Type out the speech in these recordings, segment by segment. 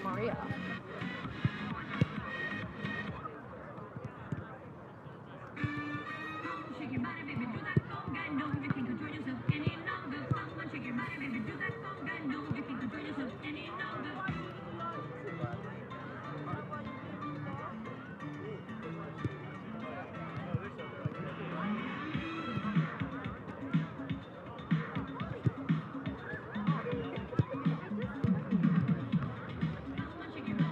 Maria. Shake your body, baby, do that conga. No, you can't control yourself any longer. Come on, shake your body, baby, do that conga. No, you can't control yourself any longer. Come on, shake your body.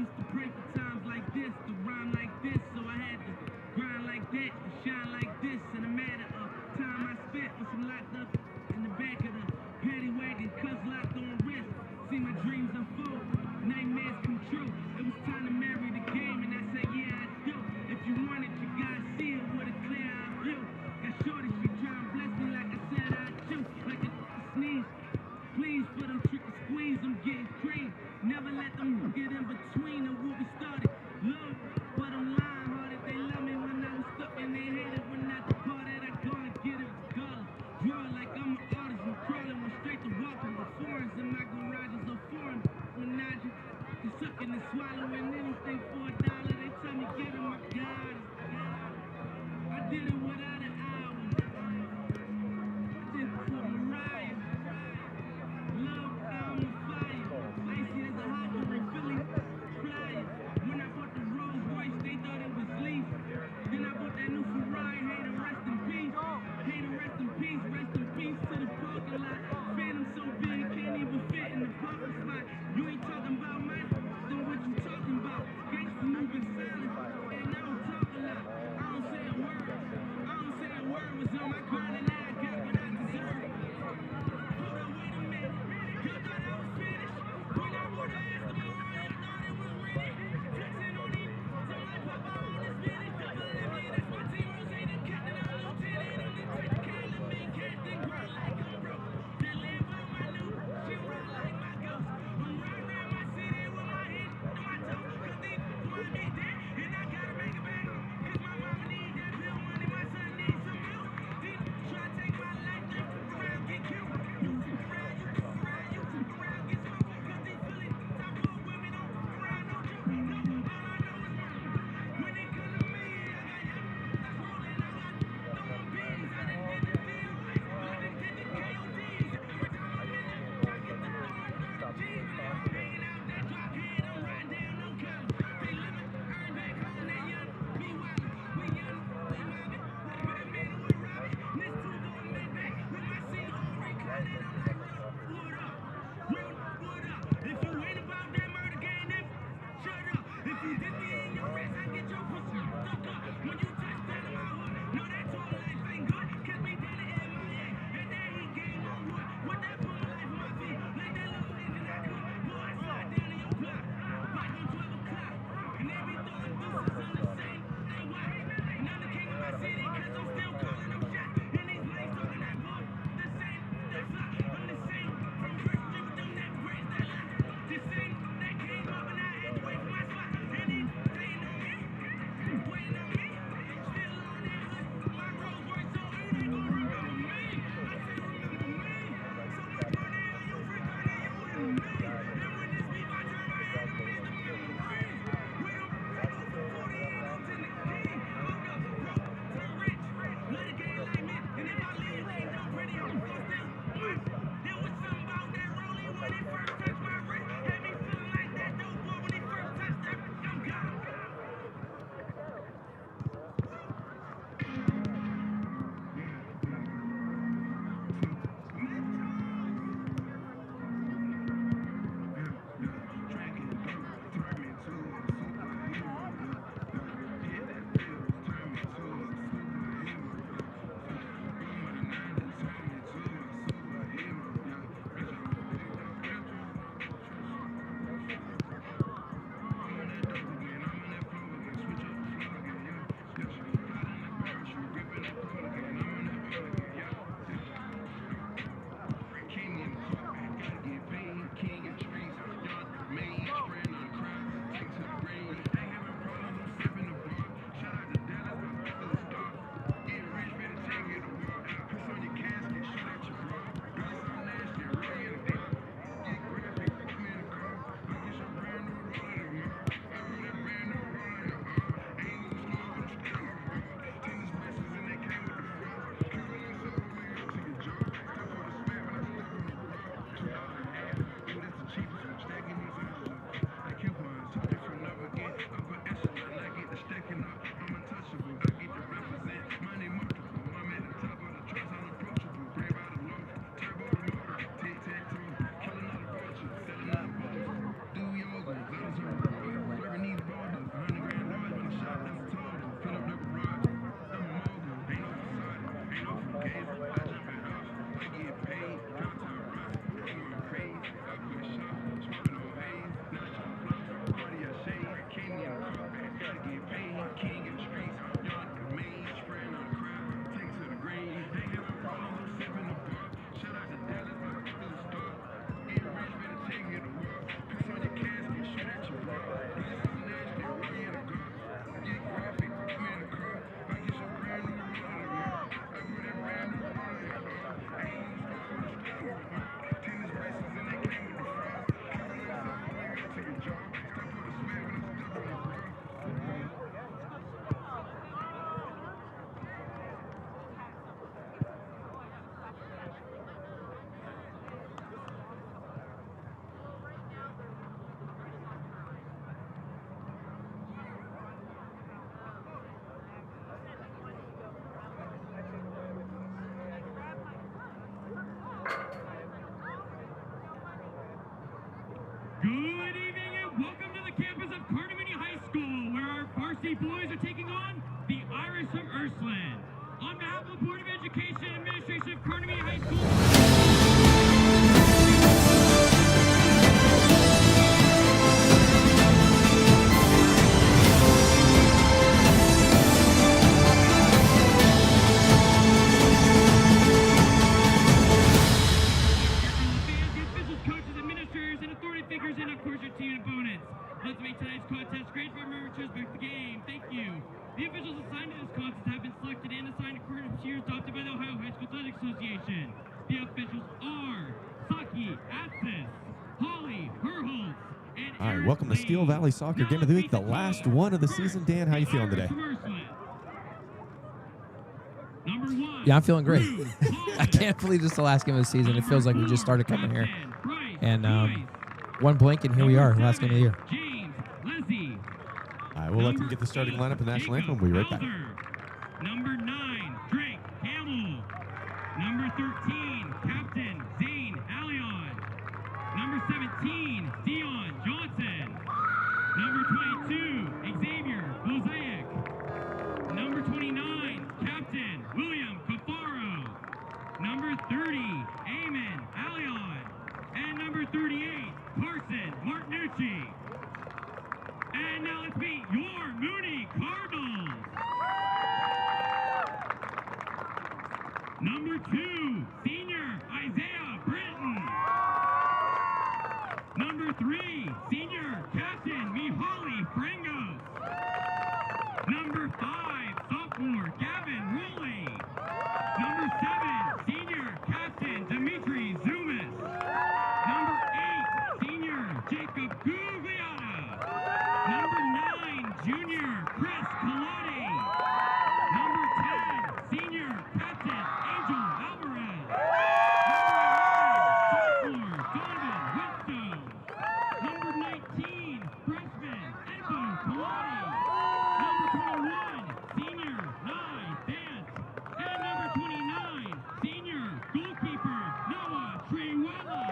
used to pray for times like this, to rhyme like this, so I had to grind like that, to shine like this. In a matter of time I spent with some locked up in the back of the paddy wagon, cuffs locked on wrist. See my dreams unfold, nightmares come true. It was time to marry the game, and I said, yeah, I do. If you want it, you gotta see it with a clear eye view. Got shorty, she trying to bless me like I said I do. Like a sneeze, please for them trick or squeeze, I'm getting cream. Never let them get in between of what we started. Love, but I'm lying hearted. They love me when I was stuck and they hated when I departed. I gonna get it regardless. Draw like I'm an artist. I'm crawling, went straight to walking with foreigns in my garages or foreign menage. And sucking and swallowing anything for $1. They tell me get it, my God. I did it without an hour. I did it for Mariah. Love, I'm a fire. Icy as a hot one, Philly flyer. When I bought the Rolls Royce, they thought it was leaf. Then I bought that new Ferrari, hey to rest in peace. Hey to rest in peace to the parking lot. Phantom so big, can't even fit in the parking spot. You ain't talking about money, then what you talking Mooney boys are taking on the Irish of URSULINE. On behalf of the Board of Education and Administration of Carnegie High School. Let's make tonight's contest great for our members back to the game. Thank you. The officials assigned to this contest have been selected and assigned according to years adopted by the Ohio High School Athletic Association. The officials are Saki Atsis, Holly Herholtz, and all right, welcome to Steel Valley Soccer Game of the Week, the last one of the season. Dan, how you feeling today? Yeah, I'm feeling great. I can't believe this is the last game of the season. It feels like we just started coming here. And one blink, and here we are, last game of the year. All right, we'll let them get the starting lineup and national anthem. We'll be right back. Number 9, Drake Hamill. Number 13, Captain Zane Allion. Number 17, Dion Johnson. Number 22, Xavier Mosaic. Number 29, Captain William Cafaro. Number 30, Eamon Allion. And number 38, Carson Martinucci. And now let's meet your Mooney Cardinals. Number 2, senior Isaiah Britton. Number 3, senior Captain Mihaly Frangos. Number 5, sophomore Gavin Rowley. Number 7, senior Captain Dimitri Zumas. Number 8, senior Jacob Gugliata. Number 9, junior Chris Colati. Number 10, senior Captain Angel Alvarez. Number 11, sophomore Donovan Whitstone. Number 19, freshman Enzo Colati. Number 21, senior Nye Dance. And number 29, senior goalkeeper Noah Trewella.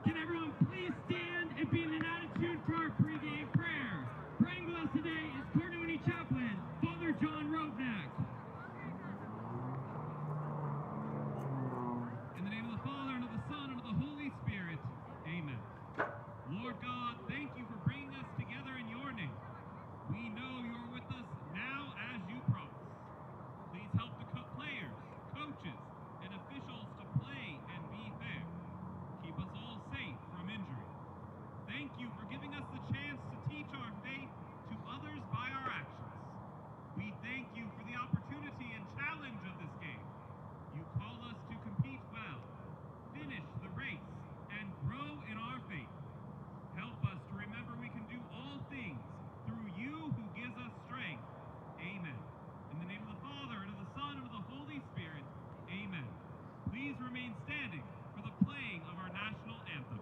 Can everyone please stand and be in an attitude for our pregame prayer? Praying with us today is Mooney Chaplain, Father John Rovnak. In the name of the Father, and of the Son, and of the Holy Spirit, amen. Lord God, thank you for bringing us together in your name. We know you are with us now as you promised. Please help the players, coaches, and officials to play and be fair. Keep us all safe from injury. Thank you for giving us the chance to teach our faith to others by our actions. We thank you for the opportunity and challenge of this game. You call us to compete well, finish the race, and grow in our faith. Help us to remember we can do all things through you who gives us strength. Amen. In the name of the Father, and of the Son, and of the Holy Spirit, amen. Please remain standing for the playing of our national anthem.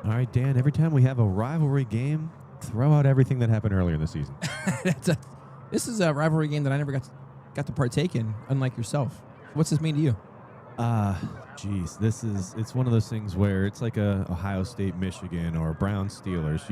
All right, Dan, every time we have a rivalry game, throw out everything that happened earlier in the season. This is a rivalry game that I never got to partake in, unlike yourself. What's this mean to you? Geez, it's one of those things where it's like a Ohio State, Michigan, or Brown Steelers.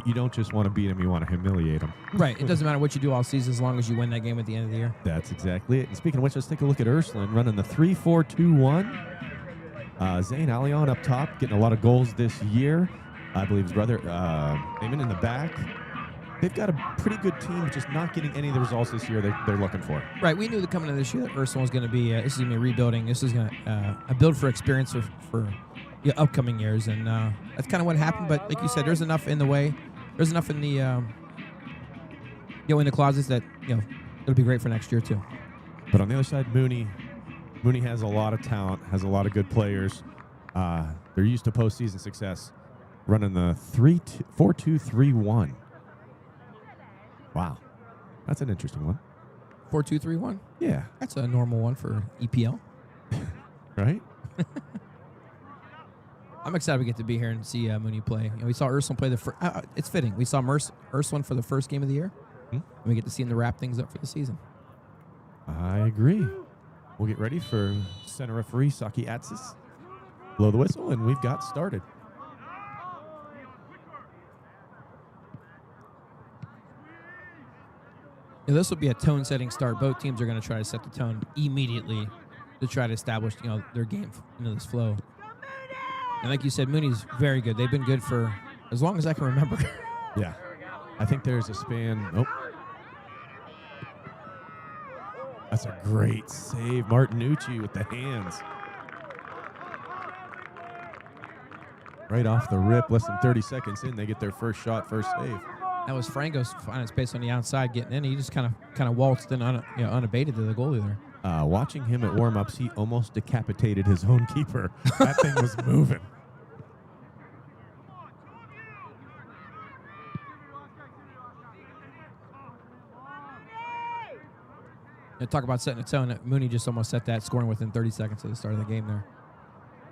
You don't just want to beat them, you want to humiliate them. Right. It doesn't matter what you do all season as long as you win that game at the end of the year. That's exactly it. And speaking of which, let's take a look at URSULINE running the 3-4-2-1. Zane Allion up top, getting a lot of goals this year. I believe his brother, Eamon in the back. They've got a pretty good team, just not getting any of the results this year they're looking for. Right. We knew that coming into this year that URSULINE was going to be, this is going to be rebuilding. This is going to a build for experience for upcoming years. And that's kind of what happened. But like you said, there's enough in the way. There's enough in the, in the closets that, it'll be great for next year too. But on the other side, Mooney has a lot of talent, has a lot of good players. They're used to postseason success, running the 4-2-3-1. Wow, that's an interesting one. 4-2-3-1. Yeah, that's a normal one for EPL, right? I'm excited we get to be here and see Mooney play. We saw URSULINE play the first. It's fitting. We saw URSULINE for the first game of the year, and we get to see him to wrap things up for the season. I agree. We'll get ready for center referee Saki Atsis. Blow the whistle, and we've got started. This will be a tone-setting start. Both teams are going to try to set the tone immediately to try to establish, their game into this flow. And like you said, Mooney's very good. They've been good for as long as I can remember. Yeah. I think there's a span. Oh. That's a great save. Martinucci with the hands. Right off the rip, less than 30 seconds in, they get their first shot, first save. That was Frango's finding space on the outside, getting in. He just kind of waltzed in unabated to the goalie there. Watching him at warm-ups, he almost decapitated his own keeper. That thing was moving. Talk about setting a tone. Mooney just almost set that, scoring within 30 seconds of the start of the game there.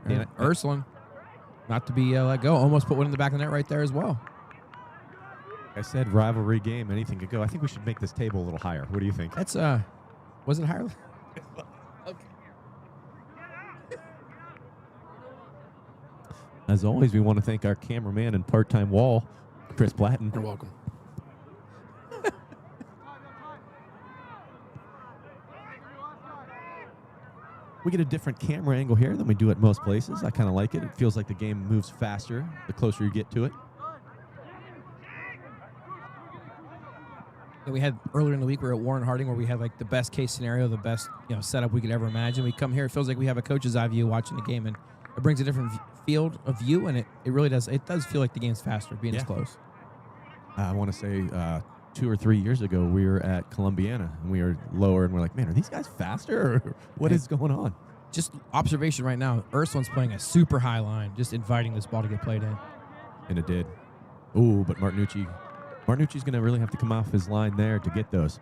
And URSULINE, not to be let go, almost put one in the back of the net right there as well. I said rivalry game, anything could go. I think we should make this table a little higher. What do you think? That's, was it higher? Okay. As always, we want to thank our cameraman and part-time wall, Chris Platten. You're welcome. We get a different camera angle here than we do at most places. I kind of like it. It feels like the game moves faster the closer you get to it. We had earlier in the week, we were at Warren Harding, where we had like the best case scenario, the best setup we could ever imagine. We come here, it feels like we have a coach's eye view watching the game, and it brings a different field of view, and it really does. It does feel like the game's faster, being as close. I want to say 2 or 3 years ago, we were at Columbiana, and we were lower, and we're like, man, are these guys faster, or what is going on? Just observation right now, URSULINE's playing a super high line, just inviting this ball to get played in. And it did. Ooh, but Martinucci's going to really have to come off his line there to get those.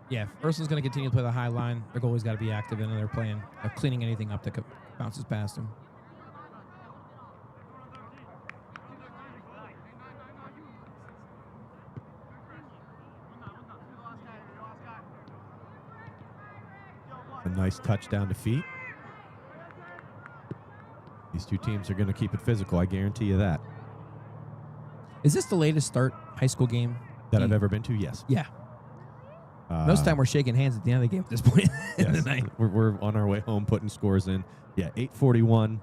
Yeah, URSULINE's going to continue to play the high line. Their goalie's got to be active, and they're playing, cleaning anything up that bounces past them. A nice touchdown to feet. These two teams are going to keep it physical. I guarantee you that. Is this the latest start high school game that I've ever been to? Yes. Yeah. Most of the time we're shaking hands at the end of the game at this point in the night. We're on our way home putting scores in. Yeah, 8:41.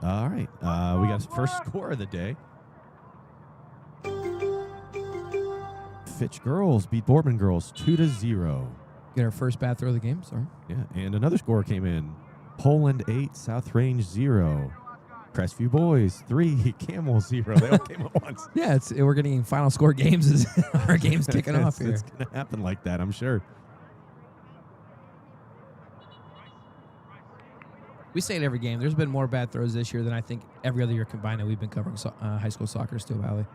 All right. We got first score of the day. Fitch girls beat Boardman girls 2-0. Get our first bad throw of the game, sorry. Yeah, and another score came in. Poland 8, South Range 0. Crestview boys 3, Camel 0. They all came at once. Yeah, we're getting final score games as our game's kicking off here. It's going to happen like that, I'm sure. We say it every game. There's been more bad throws this year than I think every other year combined that we've been covering high school soccer in Steel Valley.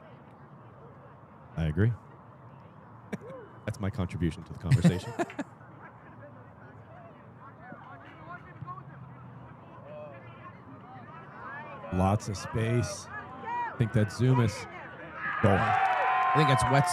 I agree. That's my contribution to the conversation. Lots of space. I think that's Zumas. Goal. I think that's Wets.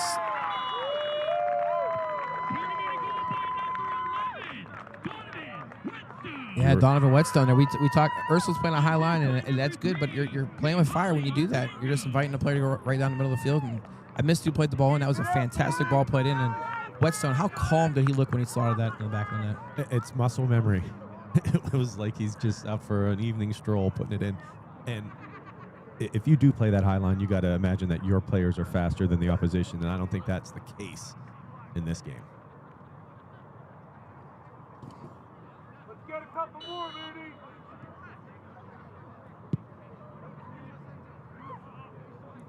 Yeah, Donovan Whetstone there. We talk. Ursula's playing a high line, and that's good, but you're playing with fire when you do that. You're just inviting the player to go right down the middle of the field. And I missed who played the ball, and that was a fantastic ball played in. And Whetstone, how calm did he look when he slotted that in the back of the net? It's muscle memory. It was like he's just out for an evening stroll, putting it in. And if you do play that high line, you got to imagine that your players are faster than the opposition, and I don't think that's the case in this game. Let's get a couple more, Mooney.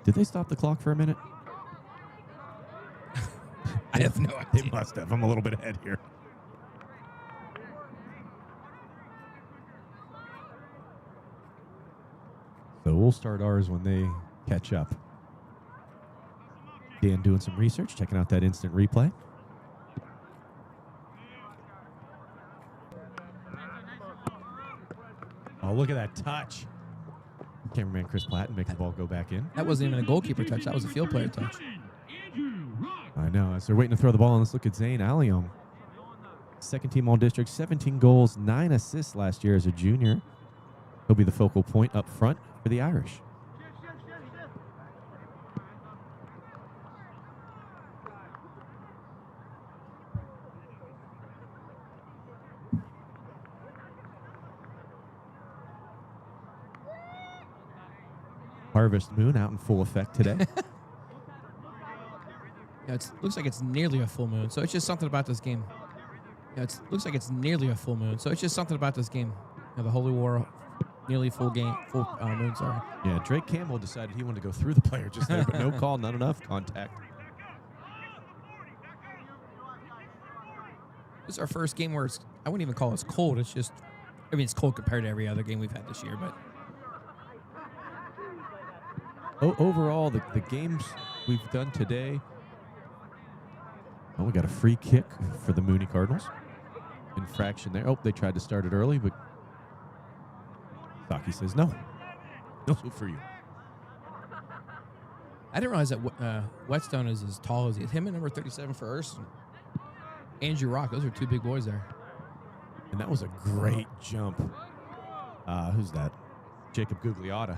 Did they stop the clock for a minute? I have no They idea. must have. I'm a little bit ahead here. So we'll start ours when they catch up. Dan doing some research, checking out that instant replay. Oh, look at that touch. Cameraman Chris Platten making the ball go back in. That wasn't even a goalkeeper touch. That was a field player touch. I know. As they're waiting to throw the ball, let's look at Zane Allium. Second team All-District, 17 goals, 9 assists last year as a junior. He'll be the focal point up front for the Irish. Harvest Moon out in full effect today. Yeah, it looks like it's nearly a full moon, so it's just something about this game. Yeah, it looks like it's nearly a full moon, so it's just something about this game. The Holy War, nearly full moon. Sorry. Yeah, Drake Campbell decided he wanted to go through the player just there, but no call, not enough contact. This is our first game where I wouldn't even call it cold. It's just, I mean, it's cold compared to every other game we've had this year, but Overall, the games we've done today. Oh, we got a free kick for the Mooney Cardinals. Infraction there. Oh, they tried to start it early, but Saki says no. No for you. I didn't realize that Whetstone is as tall as he is. Him and number 37 for Ursuline. Andrew Rock, those are two big boys there. And that was a great jump. Who's that? Jacob Gugliotta.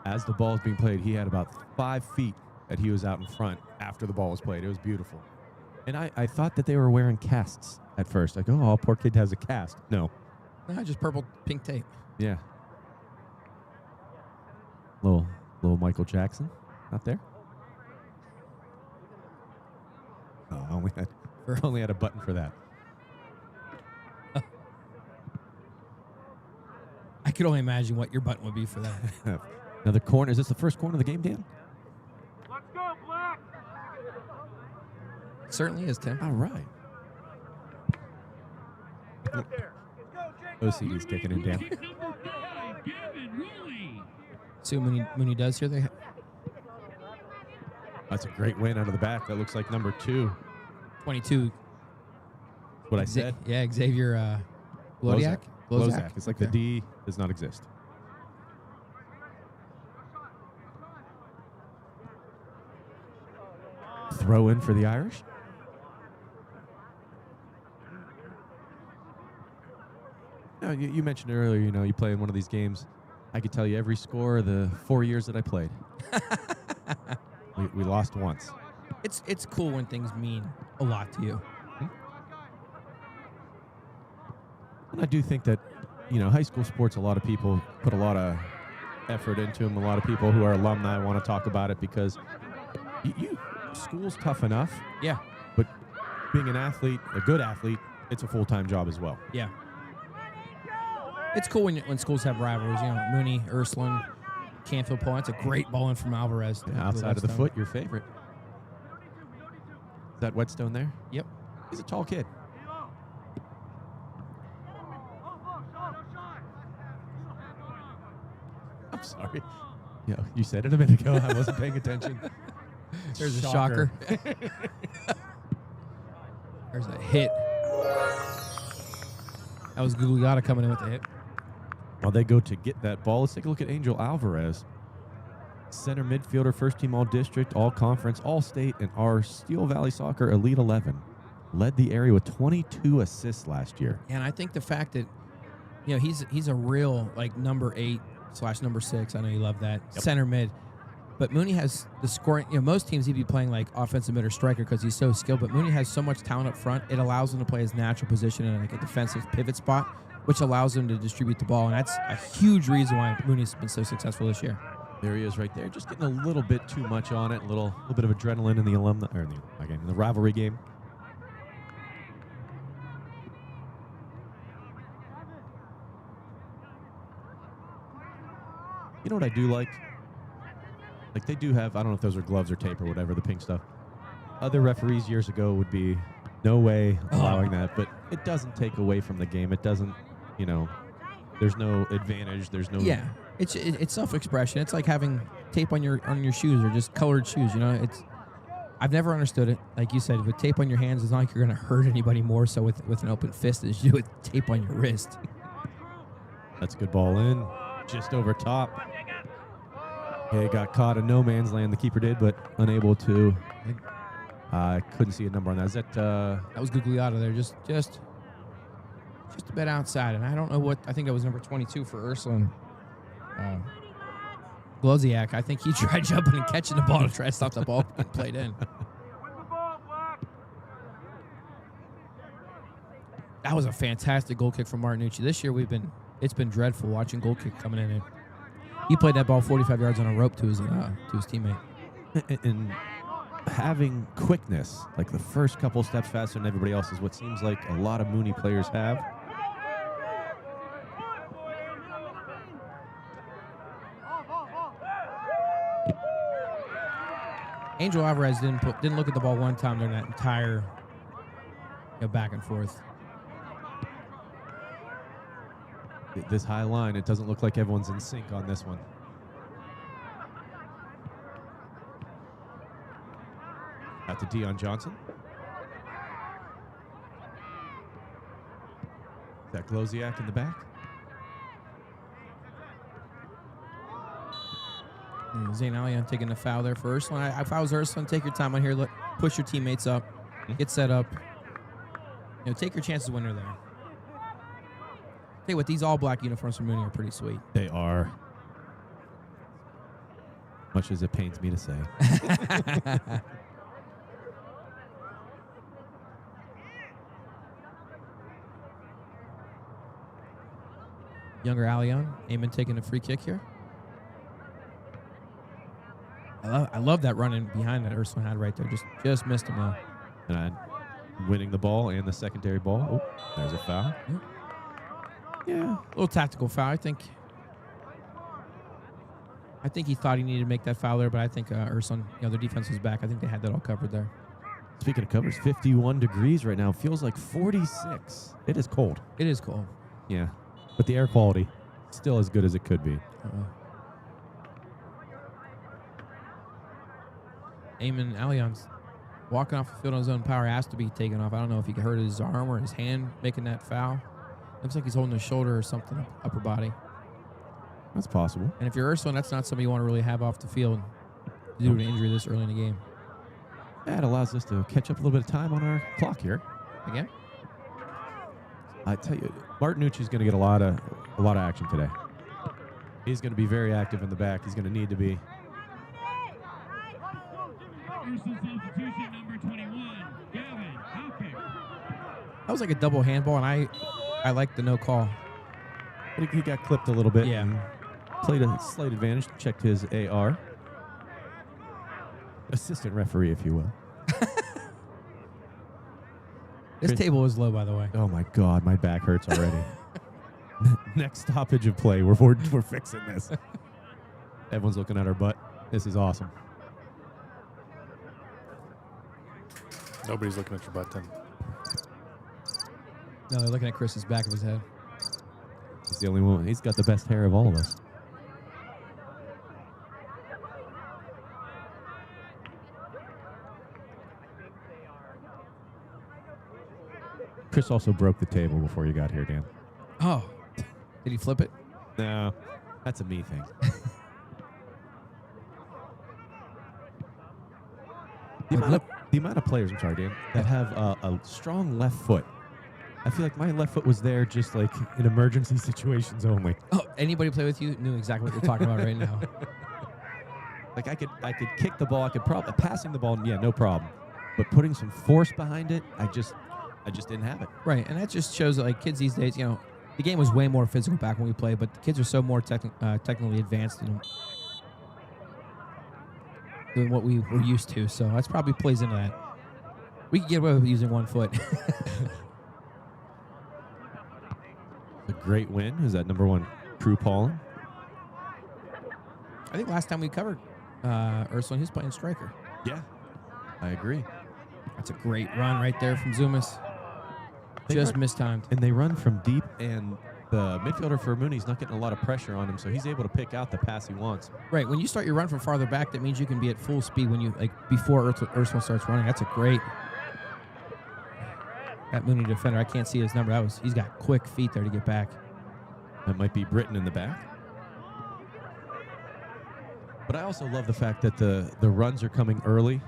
As the ball is being played, he had about 5 feet that he was out in front after the ball was played. It was beautiful. And I thought that they were wearing casts at first. Like, oh, poor kid has a cast. No. No, just purple pink tape. Yeah. Little Michael Jackson out there. Oh, only had a button for that. I could only imagine what your button would be for that. Another corner. Is this the first corner of the game, Dan? Let's go, Black. It certainly is, Tim. All right. Get up there. Let's go, Jacob. OCD's kicking in, Dan. See what Mooney does here. That's a great win out of the back. That looks like number 2. 22. What I said? Yeah, Xavier Glodiak. Glozak. It's like the Okay. D does not exist. Throw in for the Irish. Now, you mentioned earlier, you play in one of these games. I could tell you every score of the 4 years that I played. we lost once. It's cool when things mean a lot to you. And I do think that, high school sports, a lot of people put a lot of effort into them. A lot of people who are alumni want to talk about it because school's tough enough. Yeah. But being an athlete, a good athlete, it's a full-time job as well. Yeah. It's cool when schools have rivals. Mooney, Ursuline, Canfield, Paul. That's a great ball in from Alvarez. Yeah, outside of the foot, your favorite. Is that Whetstone there? Yep. He's a tall kid. I'm sorry. Yeah, you said it a minute ago. I wasn't paying attention. There's a shocker. There's a hit. That was Gugliotta coming in with the hit. While they go to get that ball, let's take a look at Angel Alvarez. Center midfielder, first team All-District, All-Conference, All-State, and our Steel Valley Soccer Elite 11. led the area with 22 assists last year. And I think the fact that, he's a real, like, number 8/number 6. I know you love that. Yep. Center mid. But Mooney has the scoring. Most teams he'd be playing like offensive mid or striker because he's so skilled. But Mooney has so much talent up front. It allows him to play his natural position in like a defensive pivot spot, which allows him to distribute the ball. And that's a huge reason why Mooney's been so successful this year. There he is right there, just getting a little bit too much on it. A little bit of adrenaline in the in the rivalry game. You know what I do like? Like, they do have, I don't know if those are gloves or tape or whatever, the pink stuff. Other referees years ago would be no way allowing that, but it doesn't take away from the game. It doesn't, there's no advantage. There's no. Yeah, it's self-expression. It's like having tape on your shoes or just colored shoes. I've never understood it. Like you said, with tape on your hands, it's not like you're going to hurt anybody more so with an open fist as you do with tape on your wrist. That's a good ball in, just over top. He got caught in no man's land, the keeper did, but unable to. I couldn't see a number on that. Is that? That was Gugliotta there, just a bit outside, and I don't know what. I think that was number 22 for URSULINE. Gloziak. I think he tried jumping and catching the ball to try to stop the ball from getting played in. That was a fantastic goal kick from Martinucci. This year it's been dreadful watching goal kick coming in. And he played that ball 45 yards on a rope to his teammate. And having quickness, like the first couple steps faster than everybody else, is what seems like a lot of Mooney players have. Angel Alvarez didn't look at the ball one time during that entire back and forth. This high line, it doesn't look like everyone's in sync on this one. Out to Dion Johnson. Is that Gloziak in the back? Zane Allian taking the foul there for URSULINE. If I was URSULINE, take your time on here. Push your teammates up. Get set up. Take your chances when they're there. Tell you what, these all-black uniforms from Mooney are pretty sweet. They are. Much as it pains me to say. Younger Allian, Eamon taking a free kick here. I love that run in behind that URSULINE had right there. Just missed him though. And winning the ball and the secondary ball. Oh, there's a foul. Yeah, a little tactical foul. I think he thought he needed to make that foul there, but I think URSULINE, their defense was back. I think they had that all covered there. Speaking of covers, 51 degrees right now. Feels like 46. It is cold. It is cold. Yeah, but the air quality still as good as it could be. Eamon Allian's walking off the field on his own power, has to be taken off. I don't know if he hurt his arm or his hand making that foul. Looks like he's holding his shoulder or something, upper body. That's possible. And if you're URSULINE, that's not somebody you want to really have off the field due to an injury this early in the game. Yeah, it allows us to catch up a little bit of time on our clock here. Again? I tell you, Martinucci's going to get a lot of action today. He's going to be very active in the back. He's going to need to be. Substitution number 21, Gavin Halkett. That was like a double handball, and I like the no call. He got clipped a little bit. Yeah. And played a slight advantage. Checked his AR. Assistant referee, if you will. This table is low, by the way. Oh my God, my back hurts already. Next stoppage of play, we're fixing this. Everyone's looking at our butt. This is awesome. Nobody's looking at your butt then. No, they're looking at Chris's back of his head. He's the only one. He's got the best hair of all of us. Chris also broke the table before you got here, Dan. Oh. Did he flip it? No, that's a me thing. the amount of players, I'm sorry, Dan, that have a strong left foot. I feel like my left foot was there just like in emergency situations only. Oh, anybody play with you knew exactly what you're talking about right now. Like I could kick the ball, I could probably passing the ball, yeah, no problem. But putting some force behind it, I just didn't have it. Right, and that just shows that like kids these days, you know, the game was way more physical back when we played, but the kids are so more technically advanced than what we were used to. So that's probably plays into that. We could get away with using one foot. A great win. Is that number 1 True Paulin? I think last time we covered Ursuline, he was playing striker. Yeah, I agree. That's a great run right there from Zumas. Just mistimed. And they run from deep, and the midfielder for Mooney's not getting a lot of pressure on him, so he's able to pick out the pass he wants. Right. When you start your run from farther back, that means you can be at full speed when you before Ursuline starts running. That's a great. That Mooney defender, I can't see his number. He's got quick feet there to get back. That might be Britton in the back. But I also love the fact that the runs are coming early.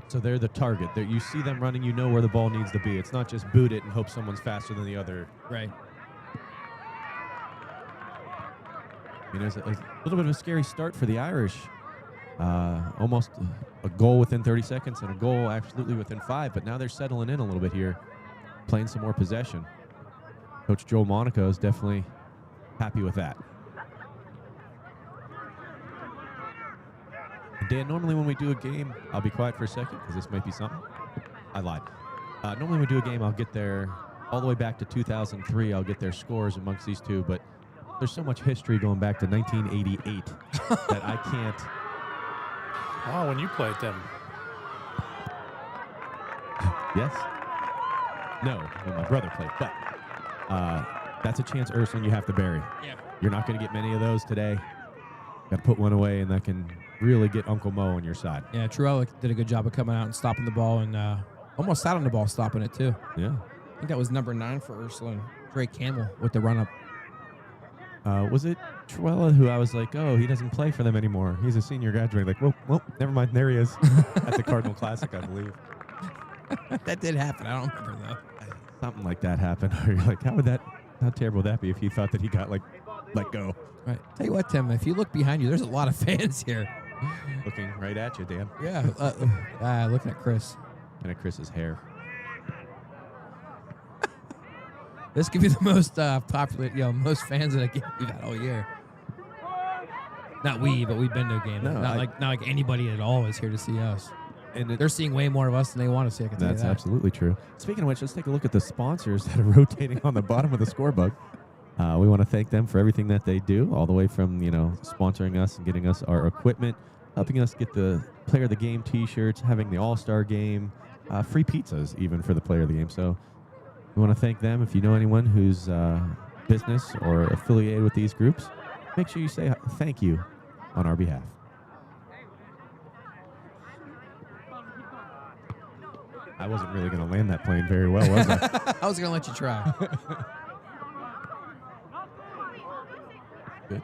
So they're the target. You see them running, you know where the ball needs to be. It's not just boot it and hope someone's faster than the other. Right. You know, it's a little bit of a scary start for the Irish. Almost a goal within 30 seconds and a goal absolutely within 5, but now they're settling in a little bit here, playing some more possession. Coach Joel Monaco is definitely happy with that. Dan, normally when we do a game, I'll be quiet for a second because this might be something. I lied. Normally when we do a game, I'll get there all the way back to 2003. I'll get their scores amongst these two, but there's so much history going back to 1988 that I can't. Oh, when you played them. Yes. No, when my brother played. But that's a chance, Ursuline, you have to bury. Yeah. You're not going to get many of those today. Got to put one away, and that can really get Uncle Mo on your side. Yeah, Truella did a good job of coming out and stopping the ball, and almost sat on the ball stopping it, too. Yeah. I think that was number 9 for Ursuline. Drake Campbell with the run-up. Was it Truella who I was like, oh, he doesn't play for them anymore. He's a senior graduate. Like, well, never mind. There he is at the Cardinal Classic, I believe. That did happen. I don't remember, though. Something like that happened. You're like, how terrible would that be if he thought that he got, let go? Right. Tell you what, Tim, if you look behind you, there's a lot of fans here. Looking right at you, Dan. Yeah. Looking at Chris. And at Chris's hair. This could be the most popular, most fans in a game we've had all year. Not we, but we've been to a game. No, not like anybody at all is here to see us. And They're seeing way more of us than they want to see. I can tell you that's that. absolutely true. Speaking of which, let's take a look at the sponsors that are rotating on the bottom of the scorebook. We want to thank them for everything that they do, all the way from, sponsoring us and getting us our equipment, helping us get the Player of the Game T-shirts, having the All-Star Game, free pizzas even for the Player of the Game. So we want to thank them. If you know anyone who's business or affiliated with these groups, make sure you say thank you on our behalf. I wasn't really going to land that plane very well, was I? I was going to let you try. Good.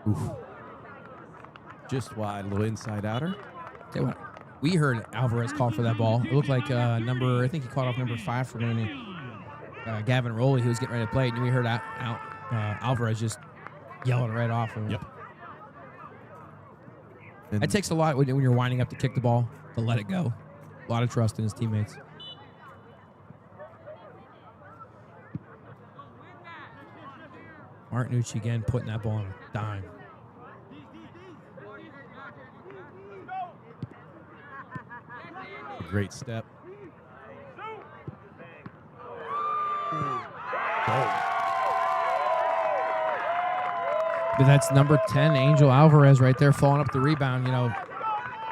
Oof. Just wide, a little inside outer. Tell you what, we heard Alvarez call for that ball. It looked like I think he caught off number 5 for Mooney. Gavin Rowley, who was getting ready to play it, and we heard Alvarez just yelling right off. Yep. It takes a lot when you're winding up to kick the ball to let it go. A lot of trust in his teammates. Martinucci again putting that ball on a dime. A great step. But that's number 10, Angel Alvarez, right there, following up the rebound.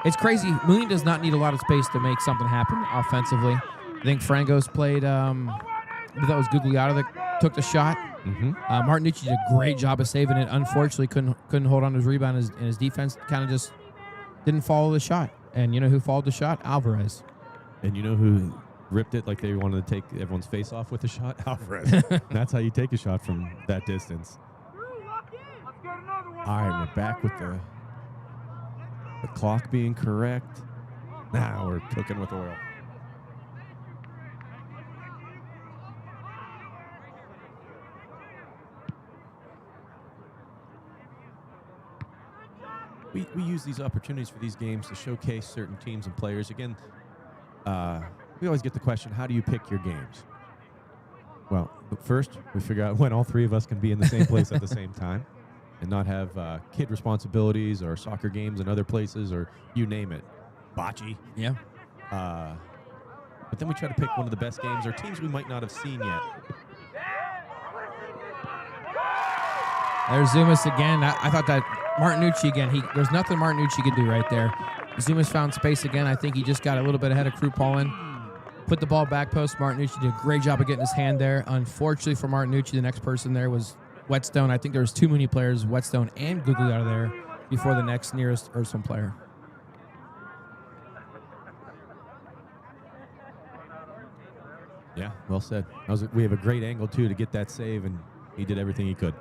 It's crazy. Mooney does not need a lot of space to make something happen offensively. I think Frangos played, that was Gugliotta that took the shot. Mm-hmm. Martinucci did a great job of saving it. Unfortunately, couldn't hold on to his rebound, and his defense kind of just didn't follow the shot. And you know who followed the shot? Alvarez. And you know who ripped it like they wanted to take everyone's face off with the shot? Alvarez. That's how you take a shot from that distance. All right, we're back with the The clock being correct. Now we're cooking with oil. We use these opportunities for these games to showcase certain teams and players. Again, we always get the question, how do you pick your games? Well, first, we figure out when all three of us can be in the same place at the same time and not have kid responsibilities or soccer games in other places or you name it. Bocce. Yeah. But then we try to pick one of the best games or teams we might not have seen yet. There's Zumas again. I thought that Martinucci again. There's nothing Martinucci could do right there. Zumas found space again. I think he just got a little bit ahead of Krupalin. Put the ball back post. Martinucci did a great job of getting his hand there. Unfortunately for Martinucci, the next person there was Whetstone. I think there was two Mooney players, Whetstone and Gugliotta there, before the next nearest Ursuline player. Yeah, well said. We have a great angle, too, to get that save, and he did everything he could.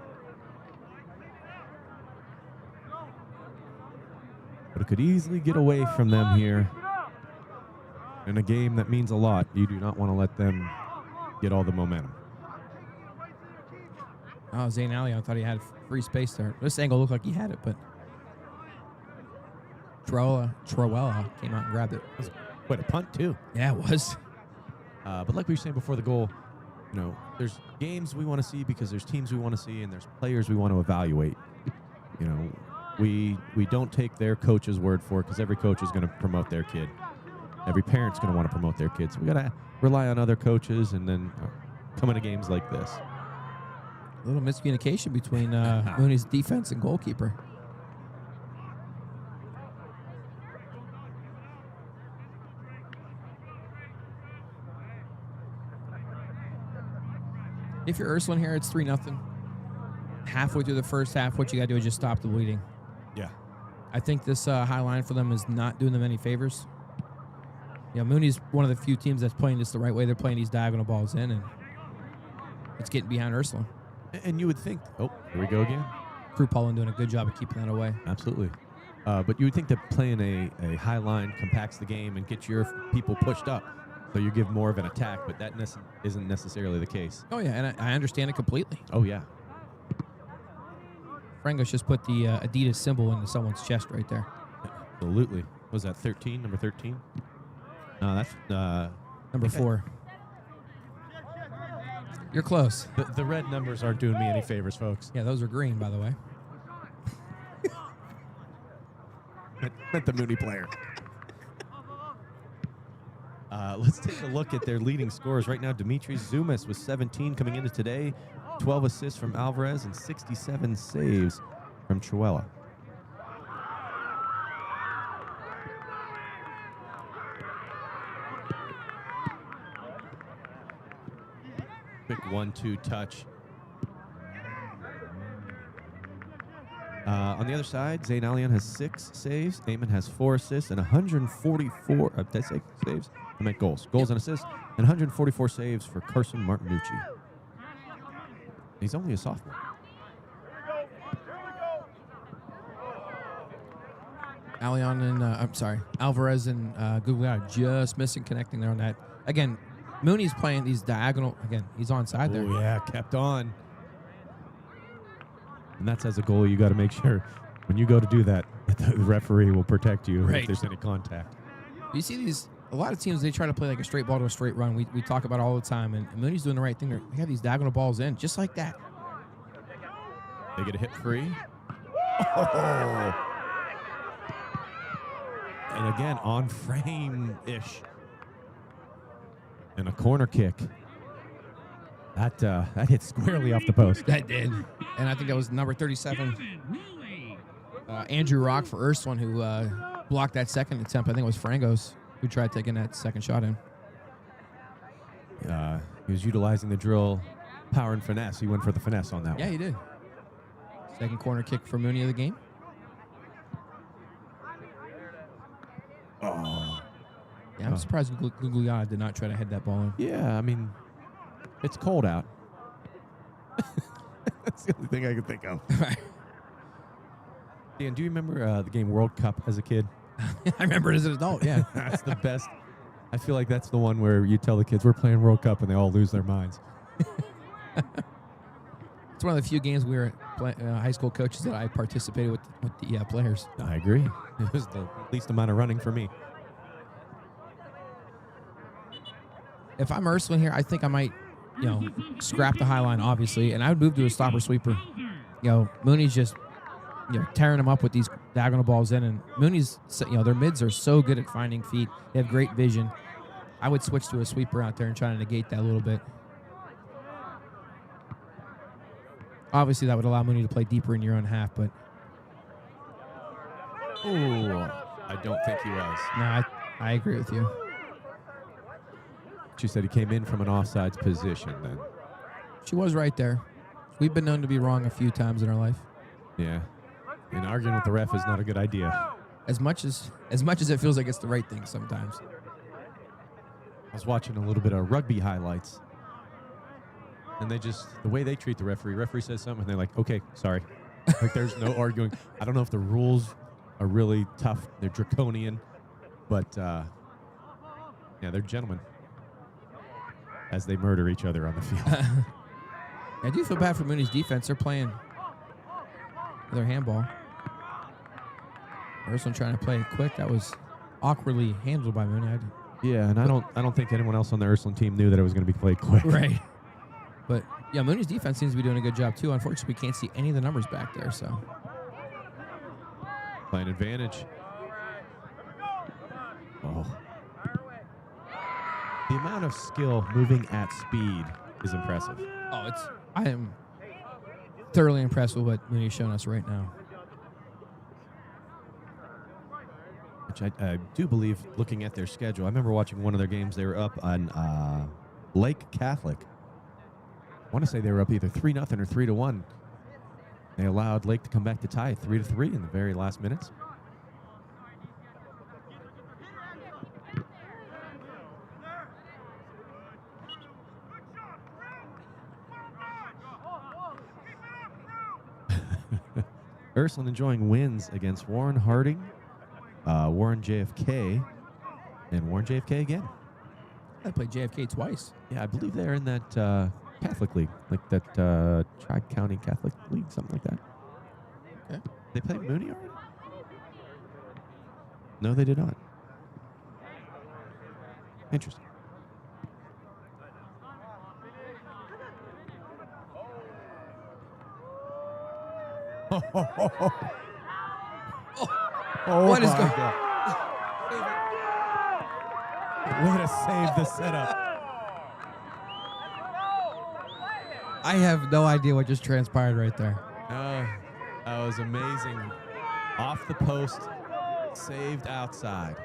But it could easily get away from them here. In a game that means a lot, you do not want to let them get all the momentum. Oh, Zane Allion thought he had free space there. This angle looked like he had it, but Troella came out and grabbed it. What, a punt, too? Yeah, it was. But like we were saying before the goal, there's games we want to see because there's teams we want to see and there's players we want to evaluate. We don't take their coach's word for it because every coach is going to promote their kid. Every parent's going to want to promote their kids. So we got to rely on other coaches and then come into games like this. A little miscommunication between Mooney's defense and goalkeeper. If you're Ursuline here, it's 3-0. Halfway through the first half, what you got to do is just stop the bleeding. Yeah. I think this high line for them is not doing them any favors. Mooney's one of the few teams that's playing this the right way. They're playing these diagonal balls in, and it's getting behind Ursuline. And you would think, oh, here we go again. Krupalin doing a good job of keeping that away. Absolutely. But you would think that playing a high line compacts the game and gets your people pushed up. So you give more of an attack, but that isn't necessarily the case. Oh, yeah, and I understand it completely. Oh, yeah. Frangos just put the Adidas symbol into someone's chest right there. Absolutely. Was that 13? Number 13? No, that's... Number 4. You're close. The red numbers aren't doing me any favors, folks. Yeah, those are green, by the way. Meant the Mooney player. Let's take a look at their leading scorers. Right now, Dimitris Zumas with 17 coming into today, 12 assists from Alvarez, and 67 saves from Troella. Quick 1-2 touch. On the other side, Zane Allion has 6 saves. Eamon has 4 assists and 144. Did I say saves? I meant goals. Goals and assists, and 144 saves for Carson Martinucci. He's only a sophomore. Alvarez and Gugliotta just missing connecting there on that. Again, Mooney's playing these diagonal. Again, he's onside there. Oh, yeah, kept on. And that's as a goalie, you got to make sure when you go to do that, the referee will protect you if there's any contact. You see these, a lot of teams, they try to play like a straight ball to a straight run. We talk about it all the time, and Mooney's doing the right thing. They have these diagonal balls in, just like that. They get a hit free. Oh. And again, on frame-ish. And a corner kick. That hit squarely off the post. That did. And I think that was number 37, Andrew Rock for Ursuline, who blocked that second attempt. I think it was Frangos who tried taking that second shot in. He was utilizing the drill, power and finesse. He went for the finesse on that one. Yeah, he did. Second corner kick for Mooney of the game. Oh. Yeah, I'm surprised Gugliotta did not try to head that ball in. Yeah, I mean, it's cold out. That's the only thing I can think of. Dan, do you remember the game World Cup as a kid? I remember it as an adult. Yeah. That's the best. I feel like that's the one where you tell the kids we're playing World Cup and they all lose their minds. It's one of the few games we were high school coaches that I participated with the players. I agree. It was the least amount of running for me. If I'm Ursuline here, I think I might, scrap the high line, obviously, and I would move to a stopper sweeper. Mooney's just, tearing them up with these diagonal balls in, and Mooney's, their mids are so good at finding feet. They have great vision. I would switch to a sweeper out there and try to negate that a little bit. Obviously, that would allow Mooney to play deeper in your own half, but... Oh, I don't think he was. No, I agree with you. She said he came in from an offsides position then. She was right there. We've been known to be wrong a few times in our life. Yeah. And arguing with the ref is not a good idea. As much as it feels like it's the right thing sometimes. I was watching a little bit of rugby highlights. And the way they treat the referee says something and they're like, okay, sorry. Like there's no arguing. I don't know if the rules are really tough. They're draconian. But, they're gentlemen as they murder each other on the field. I do feel bad for Mooney's defense. They're playing their handball. Ursuline trying to play it quick. That was awkwardly handled by Mooney. Yeah, and I don't think anyone else on the Ursuline team knew that it was going to be played quick. Right. But, Mooney's defense seems to be doing a good job, too. Unfortunately, we can't see any of the numbers back there, so. Playing advantage. Oh. The amount of skill moving at speed is impressive. Oh, I am thoroughly impressed with what Mooney's shown us right now. Which I do believe, looking at their schedule, I remember watching one of their games. They were up on Lake Catholic. I want to say they were up either 3-0 or 3-1. They allowed Lake to come back to tie 3-3 in the very last minutes. Ursuline enjoying wins against Warren Harding, Warren JFK, and Warren JFK again. I played JFK twice. Yeah, I believe they're in that Catholic League, like that Tri-County Catholic League, something like that. Okay. They played Mooney already? No, they did not. Interesting. Oh, what is my going God. Way to save the setup. I have no idea what just transpired right there. That was amazing. Off the post, saved outside.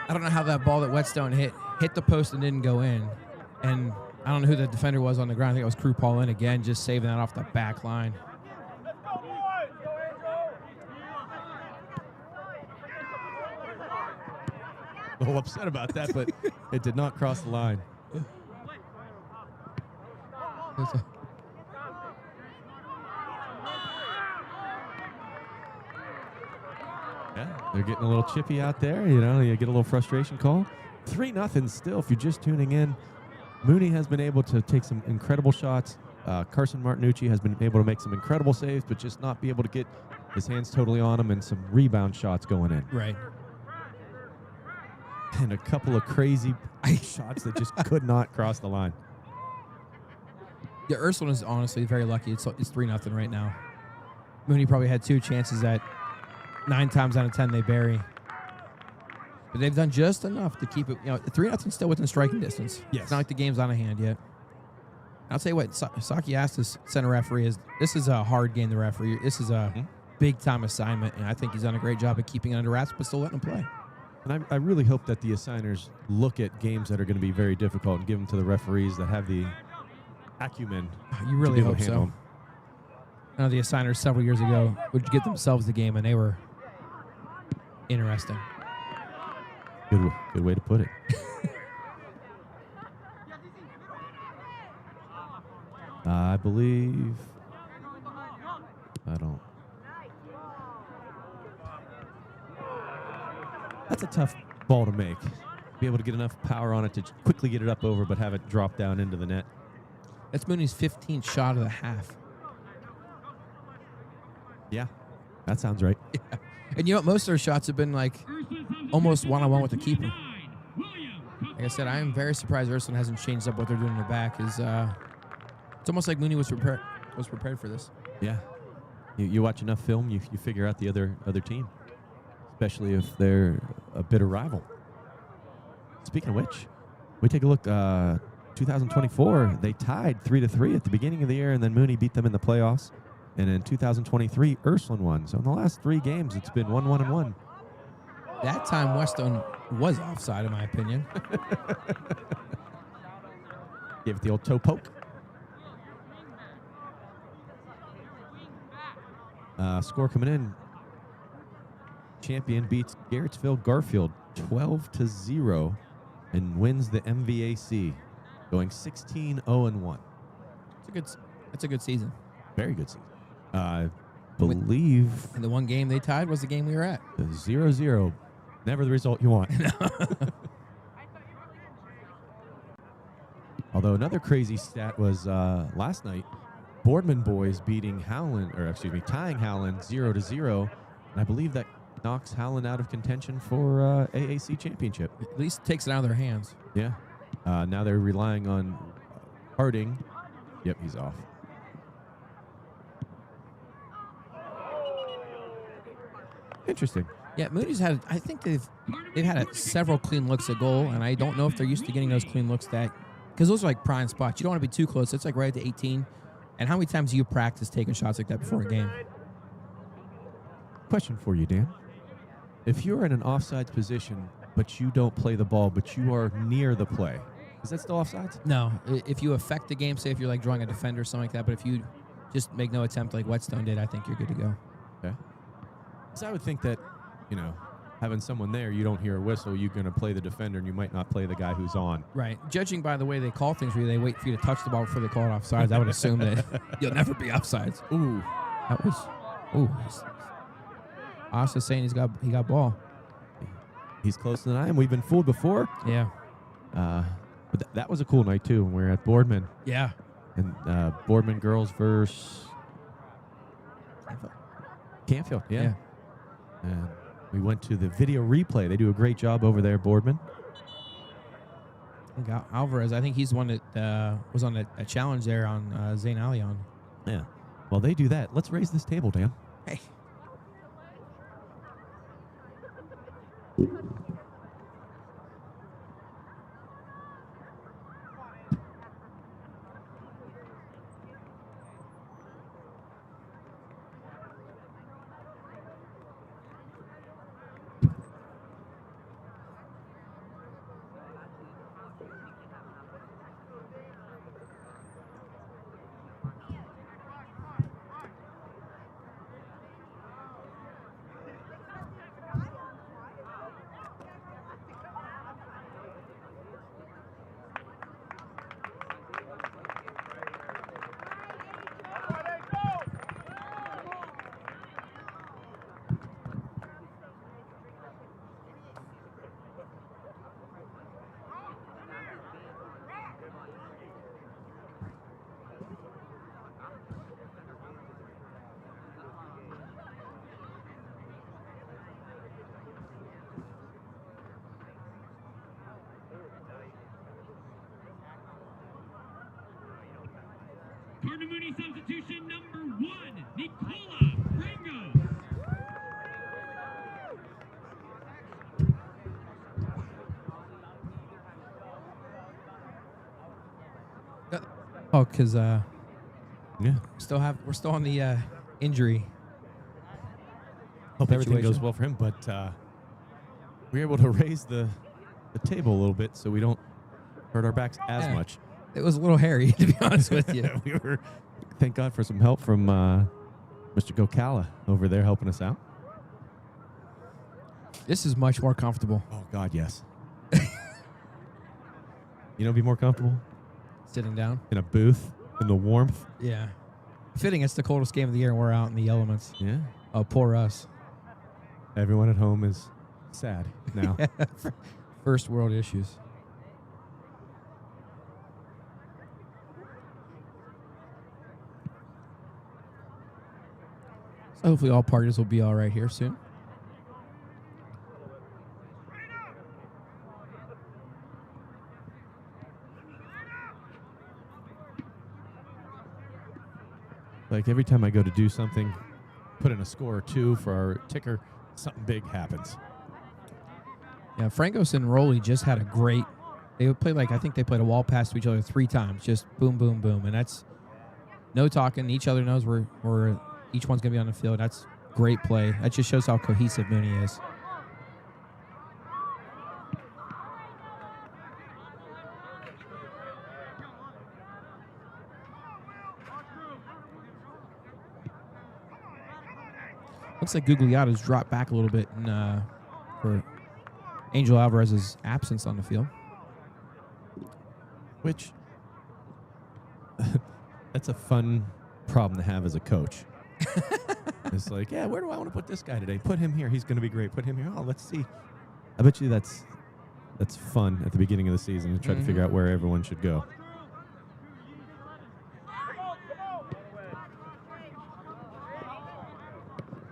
I don't know how that ball that Whetstone hit the post and didn't go in. And I don't know who the defender was on the ground. I think it was Crew Paulin again, just saving that off the back line. A little upset about that, but it did not cross the line. Yeah, they're getting a little chippy out there. You get a little frustration call. 3-0 still, if you're just tuning in. Mooney has been able to take some incredible shots. Carson Martinucci has been able to make some incredible saves, but just not be able to get his hands totally on them and some rebound shots going in. Right. And a couple of crazy shots that just could not cross the line. Yeah, Ursuline is honestly very lucky. It's 3-0 right now. Mooney probably had 2 chances that 9 times out of 10 they bury. But they've done just enough to keep it, 3-0 still within striking distance. Yes. It's not like the game's on a hand yet. I'll tell you what, Saki asked this center referee, this is a hard game to referee. This is a big-time assignment, and I think he's done a great job of keeping it under wraps, but still letting him play. And I really hope that the assigners look at games that are going to be very difficult and give them to the referees that have the acumen. You really to be able hope to handle so. them. I know the assigners several years ago would get themselves the game, and they were interesting. Good way to put it. I believe. I don't. That's a tough ball to make. Be able to get enough power on it to quickly get it up over, but have it drop down into the net. That's Mooney's 15th shot of the half. Yeah, that sounds right. Yeah. And you know what? Most of their shots have been like almost one-on-one with the keeper. Like I said, I am very surprised Ursuline hasn't changed up what they're doing in the back. It's almost like Mooney was prepared for this. Yeah. You watch enough film, you figure out the other team, especially if they're a bitter rival. Speaking of which, we take a look. 2024, they tied 3-3 at the beginning of the year, and then Mooney beat them in the playoffs. And in 2023, Ursuline won. So in the last 3 games, it's been 1-1-1. That time, Weston was offside, in my opinion. Gave it the old toe poke. Score coming in. Champion beats Garrettsville Garfield 12-0 and wins the MVAC, going 16-0-1. That's a good season. Very good season. I believe And the one game they tied was the game we were at. the 0-0, never the result you want. Although another crazy stat was last night, Boardman boys tying Howland 0-0, and I believe that knocks Howland out of contention for AAC championship. At least takes it out of their hands. Yeah. Now they're relying on Harding. Yep, he's off. Interesting. Yeah, Mooney's had. I think they've had several clean looks at goal, and I don't know if they're used to getting those clean looks because those are like prime spots. You don't want to be too close. It's like right at the 18. And how many times do you practice taking shots like that before a game? Question for you, Dan. If you're in an offsides position, but you don't play the ball, but you are near the play, is that still offsides? No. If you affect the game, say if you're like drawing a defender or something like that, but if you just make no attempt like Whetstone did, I think you're good to go. Okay. Because I would think that, having someone there, you don't hear a whistle, you're going to play the defender, and you might not play the guy who's on. Right. Judging by the way they call things for you, they wait for you to touch the ball before they call it offsides. I would assume that you'll never be offsides. Ooh. That was... Ooh. Asa's saying he got ball. He's closer than I am. We've been fooled before. Yeah. But that was a cool night, too, when we were at Boardman. Yeah. And Boardman girls versus... Canfield, yeah. And we went to the video replay. They do a great job over there, Boardman. Alvarez, I think he's the one that was on a challenge there on Zane Allion. Yeah. Well, they do that. Let's raise this table, Dan. Hey. Gardner Mooney substitution number 1, Nicola Ringo. Oh, because Yeah. we're still on the injury. Hope everything situation. goes well for him, but we're able to raise the table a little bit so we don't hurt our backs as Yeah. much. It was a little hairy, to be honest with you. Thank God for some help from Mr. Gokala over there helping us out. This is much more comfortable. Oh, God, yes. Be more comfortable Sitting down. in a booth in the warmth. Yeah. Fitting, it's the coldest game of the year, and we're out in the elements. Yeah. Oh, poor us. Everyone at home is sad now. First world issues. So hopefully all parties will be all right here soon. Like every time I go to do something, put in a score or two for our ticker, something big happens. Yeah, Frankos and Rolly just had a great. They would play I think they played a wall pass to each other 3 times, just boom, boom, boom, and that's no talking. Each other knows where each one's gonna be on the field. That's great play. That just shows how cohesive Mooney is. Looks like Gugliotta's dropped back a little bit for Angel Alvarez's absence on the field. Which, that's a fun problem to have as a coach. It's like, yeah, where do I want to put this guy today? Put him here. He's going to be great. Put him here. Oh, let's see. I bet you that's fun at the beginning of the season to try to figure out where everyone should go.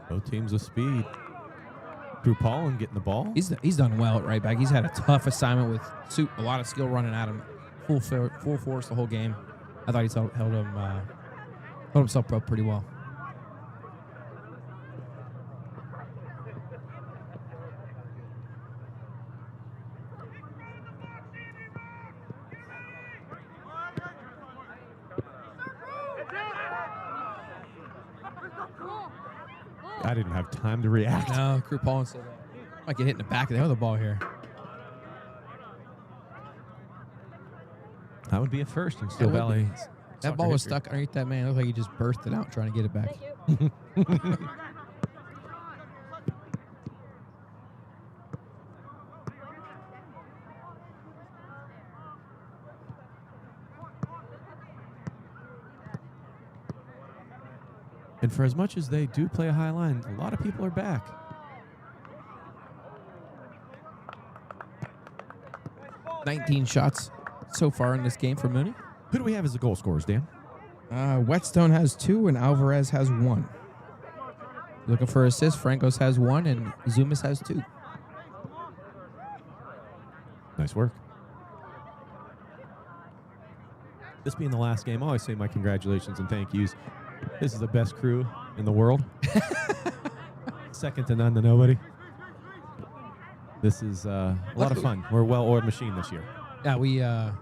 Both teams with speed. Drew Paulin getting the ball. He's done well at right back. He's had a tough assignment with a lot of skill running at him, full force the whole game. I thought he's held himself up pretty well. I didn't have time to react. No, Drew Paulin said might get hit in the back of the other ball here. That would be a first in Steel Valley. That ball was stuck underneath that man. It looked like he just burst it out trying to get it back. And for as much as they do play a high line, a lot of people are back. $19 shots so far in this game for Mooney. Who do we have as the goal scorers, Dan? Whetstone has 2 and Alvarez has 1. Looking for assists, Francos has 1 and Zumas has 2. Nice work. This being the last game, I always say my congratulations and thank yous. This is the best crew in the world. Second to none to nobody. This is a lot of fun. We're a well-oiled machine this year. Yeah,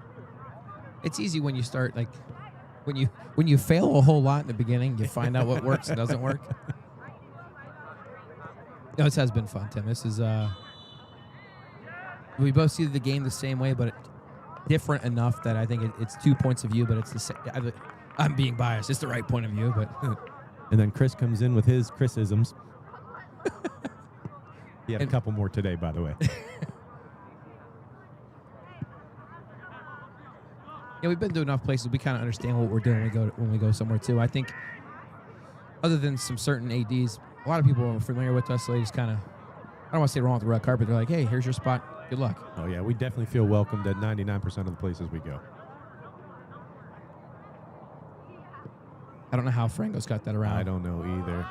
it's easy when you start, when you fail a whole lot in the beginning, you find out what works and doesn't work. No, this has been fun, Tim. This is, we both see the game the same way, but different enough that I think it's 2 points of view, but it's the same. I'm being biased. It's the right point of view, but. And then Chris comes in with his Chrisisms. He had a couple more today, by the way. Yeah, we've been to enough places. We kind of understand what we're doing when we go somewhere too. I think, other than some certain ADs, a lot of people are familiar with us. So they just kind of, I don't want to say wrong with the red carpet. They're like, "Hey, here's your spot. Good luck." Oh yeah, we definitely feel welcomed at 99% of the places we go. I don't know how Franco's got that around. I don't know either.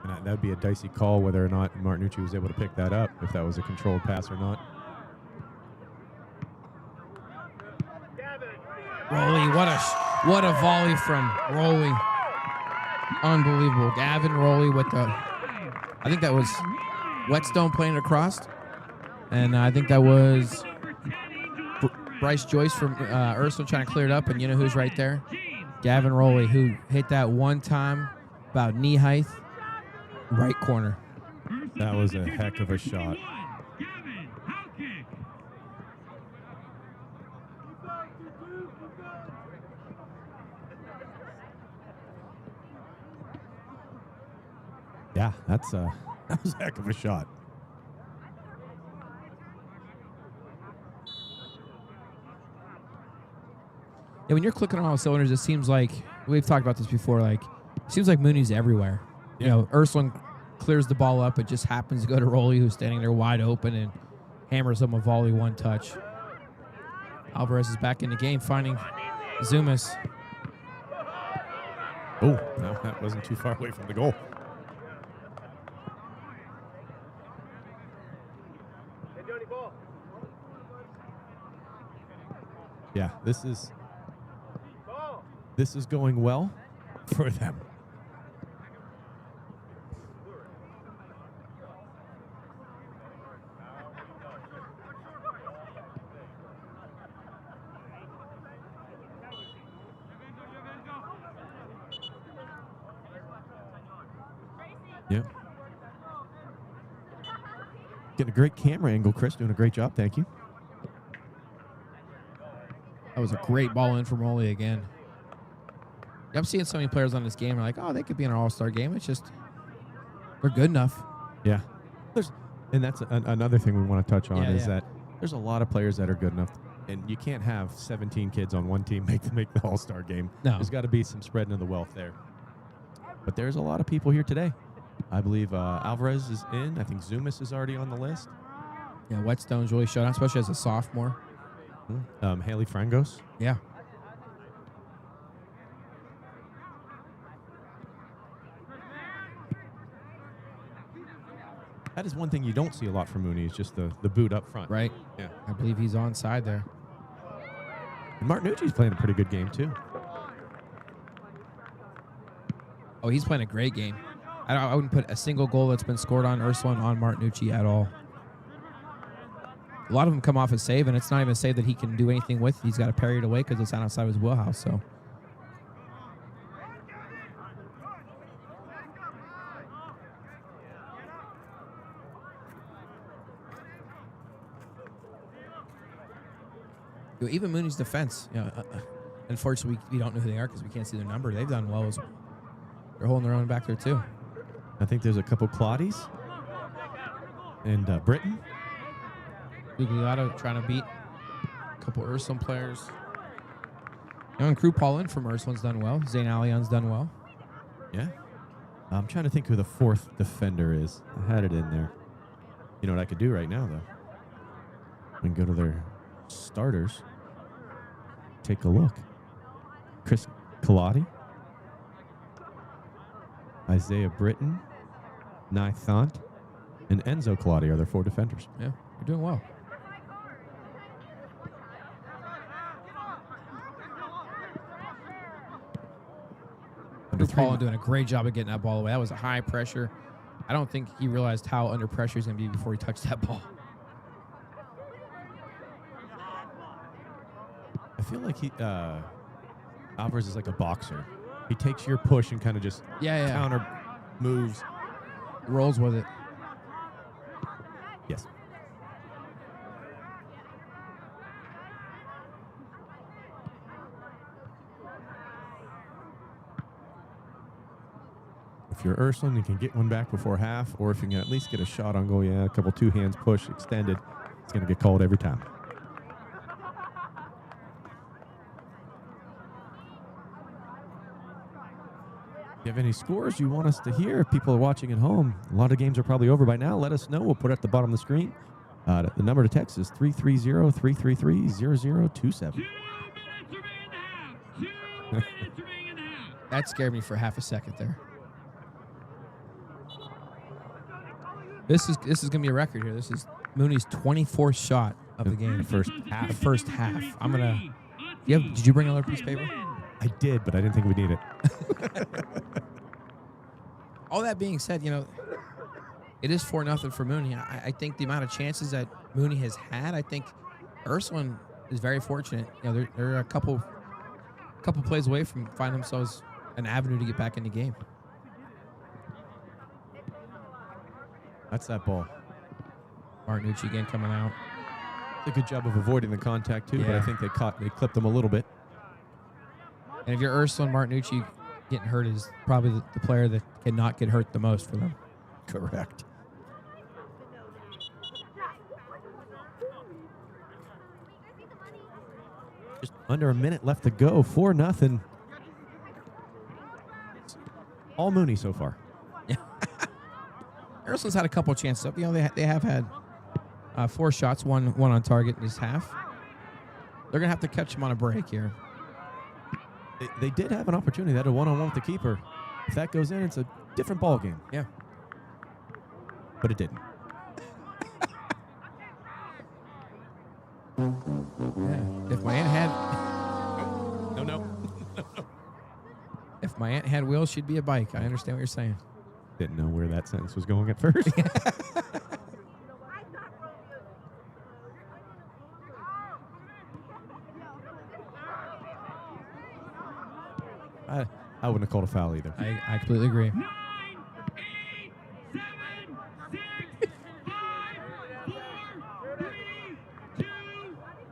And that would be a dicey call whether or not Martinucci was able to pick that up, if that was a controlled pass or not. Rolly, what a volley from Rolly. Unbelievable. Gavin Rolly with the, I think that was Whetstone playing across. And I think that was Bryce Joyce from URSULINE trying to clear it up. And you know who's right there? Gavin Rolly, who hit that one time about knee height, right corner. That was a heck of a shot. Yeah, that was a heck of a shot. Yeah, when you're clicking on all cylinders, it seems like, we've talked about this before, it seems like Mooney's everywhere. Yeah. You know, URSULINE clears the ball up. It just happens to go to Rolly, who's standing there wide open, and hammers him a volley one touch. Alvarez is back in the game, finding Zumas. Oh, no, that wasn't too far away from the goal. Yeah, this is going well for them. Yep. Getting a great camera angle, Chris. Doing a great job. Thank you. That was a great ball in from Rolly again. I'm seeing so many players on this game are like, oh, they could be in an all-star game. It's just, they're good enough. Yeah. And that's another thing we want to touch on is yeah. that there's a lot of players that are good enough, and you can't have 17 kids on one team make the all-star game. No. There's got to be some spreading of the wealth there. But there's a lot of people here today. I believe Alvarez is in. I think Zumas is already on the list. Yeah, Whetstone's really showed out, especially as a sophomore. Haley Frangos. Yeah. That is one thing you don't see a lot from Mooney is just the boot up front. Right. Yeah. I believe he's onside there. And Martinucci's playing a pretty good game, too. Oh, he's playing a great game. I wouldn't put a single goal that's been scored on Ursulin on Martinucci at all. A lot of them come off a save, and it's not even a save that he can do anything with. He's got to parry it away because it's outside his wheelhouse. So, even Mooney's defense, unfortunately, we don't know who they are because we can't see their number. They've done well. They're holding their own back there, too. I think there's a couple Claudies and Britton. Gugliotta trying to beat a couple Ursulin players. And Crew Paulin from Ursuline's done well. Zane Alion's done well. Yeah. I'm trying to think who the fourth defender is. I had it in there. You know what I could do right now, though? I can go to their starters. Take a look. Chris Colati. Isaiah Britton. Nye Thant. And Enzo Colati are their four defenders. Yeah, you're doing well. Paulin doing a great job of getting that ball away. That was a high pressure. I don't think he realized how under pressure he's going to be before he touched that ball. I feel like Alvarez is like a boxer. He takes your push and kind of just counter moves. Rolls with it. Yes. If you're Ursuline, you can get one back before half, or if you can at least get a shot on goal, a couple two hands push extended, it's going to get called every time. If you have any scores you want us to hear, if people are watching at home, a lot of games are probably over by now, let us know. We'll put it at the bottom of the screen. The number to text is 330-333-0027. 2 minutes remaining in the half. 2 minutes remaining in the half. That scared me for half a second there. This is going to be a record here. This is Mooney's 24th shot of the game. The first half. The first half. I'm going to... Did you bring another piece of paper? I did, but I didn't think we'd need it. All that being said, it is 4-0 for Mooney. I think the amount of chances that Mooney has had, I think Ursuline is very fortunate. They're a couple plays away from finding themselves an avenue to get back in the game. That's that ball. Martinucci again coming out. Did a good job of avoiding the contact, too, but I think they clipped them a little bit. And if you're Ursuline, Martinucci getting hurt is probably the player that cannot get hurt the most for them. Correct. Just under a minute left to go. 4-0. All Mooney so far. Ursuline's had a couple chances up. You know, they have had 4 shots, one on target in this half. They're going to have to catch him on a break here. They did have an opportunity. They had a one-on-one with the keeper. If that goes in, it's a different ball game. Yeah. But it didn't. Yeah. If my aunt had... No. If my aunt had wheels, she'd be a bike. I understand what you're saying. Didn't know where that sentence was going at first. I wouldn't have called a foul either. I completely agree. 9, 8, 7, 6, 5, 4, 3, 2,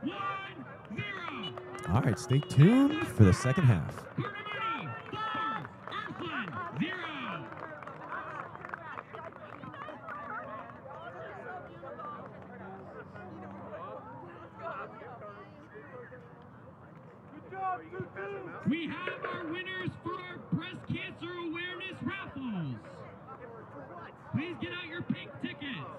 1, 0. All right, stay tuned for the second half. Harmony 4, Ursuline 0. Good job, 2-2. We have our winners for our breast cancer awareness raffles. Please get out your pink tickets.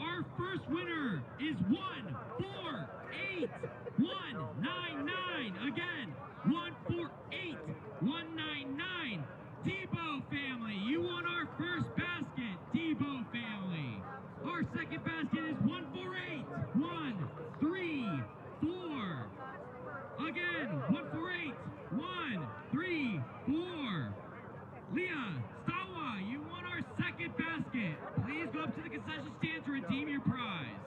Our first winner is 148199. Again, 148199. Debo family, you won our first basket. Debo family. Our second basket is 148134. Again, 148134. Leah Stawa, you won our second basket. Please go up to the concession stand to redeem your prize.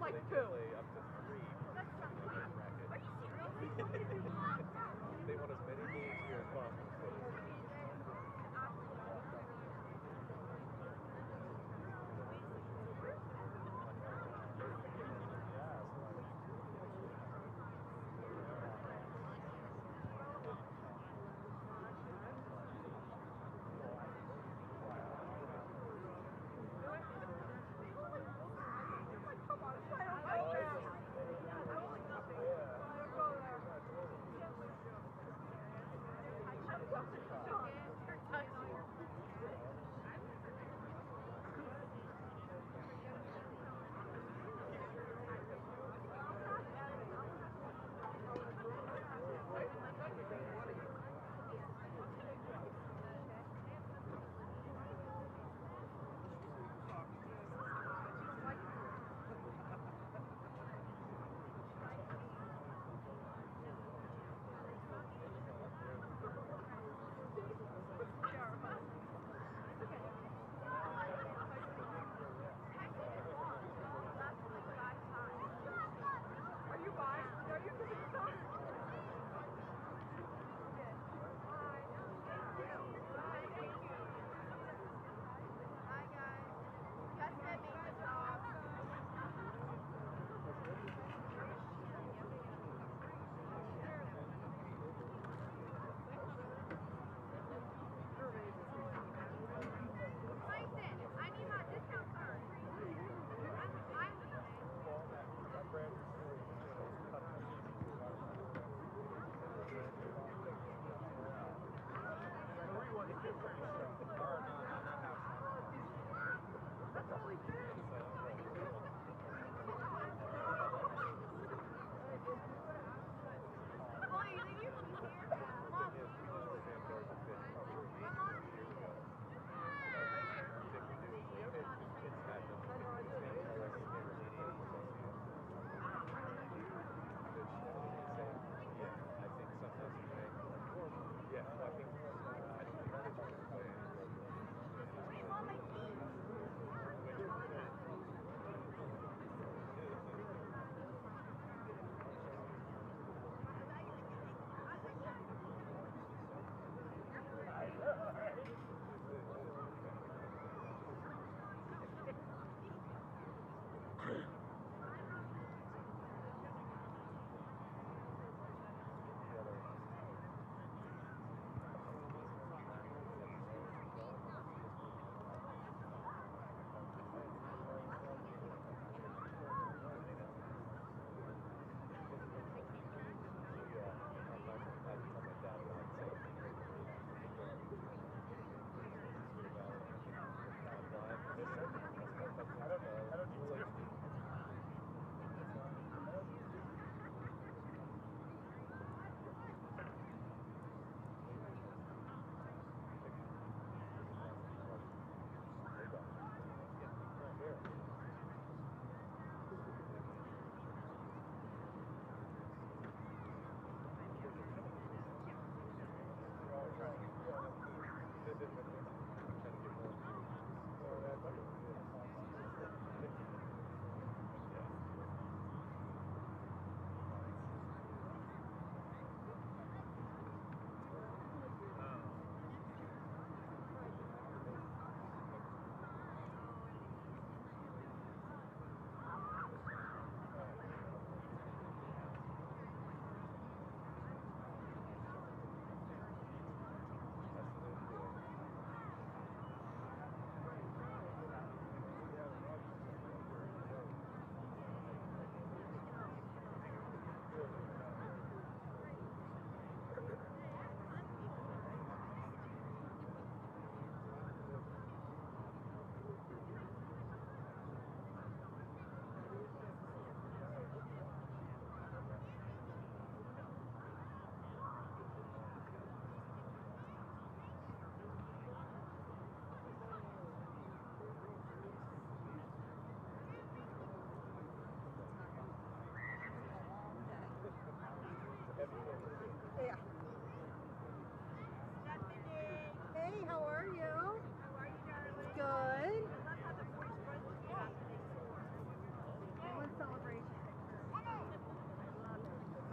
like two. Up to three. That's not bad. Are you serious? They want as many games here as possible.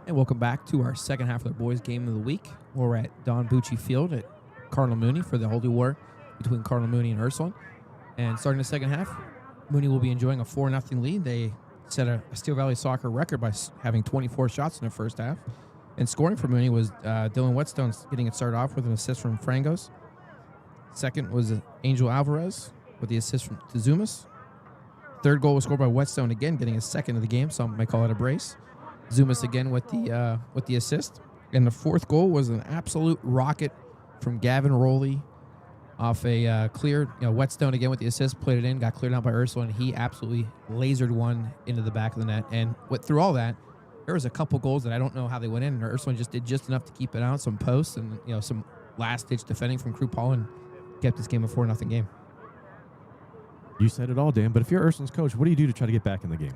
And welcome back to our second half of the boys' game of the week. We're at Don Bucci Field at Cardinal Mooney for the Holy War between Cardinal Mooney and Ursuline. And starting the second half, Mooney will be enjoying a 4-0 lead. They set a Steel Valley soccer record by having 24 shots in the first half. And scoring for Mooney was Dylan Whetstone getting it started off with an assist from Frangos. Second was Angel Alvarez with the assist from Zumas. Third goal was scored by Whetstone again, getting his second of the game. Some might call it a brace. Zumas again with the assist. And the fourth goal was an absolute rocket from Gavin Rowley off a clear, Whetstone again with the assist, played it in, got cleared out by Ursula, and he absolutely lasered one into the back of the net. And through all that, there was a couple goals that I don't know how they went in, and Ursula just did just enough to keep it out, some posts and some last-ditch defending from Crew Paul, and kept this game a 4-0 game. You said it all, Dan, but if you're Ursuline's coach, what do you do to try to get back in the game?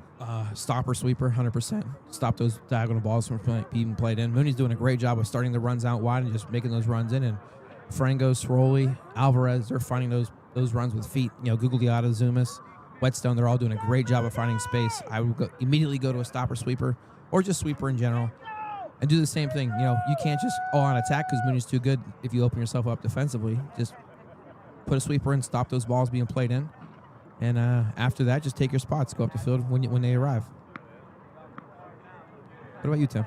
Stopper sweeper, 100%. Stop those diagonal balls from being played in. Mooney's doing a great job of starting the runs out wide and just making those runs in. And Frangos, Rowley, Alvarez, they're finding those runs with feet. Gugliotta, Zumas, Whetstone, they're all doing a great job of finding space. I would immediately go to a stopper sweeper or just sweeper in general and do the same thing. You can't just all on attack because Mooney's too good if you open yourself up defensively. Just put a sweeper in, stop those balls being played in. And after that, just take your spots. Go up the field when they arrive. What about you, Tim?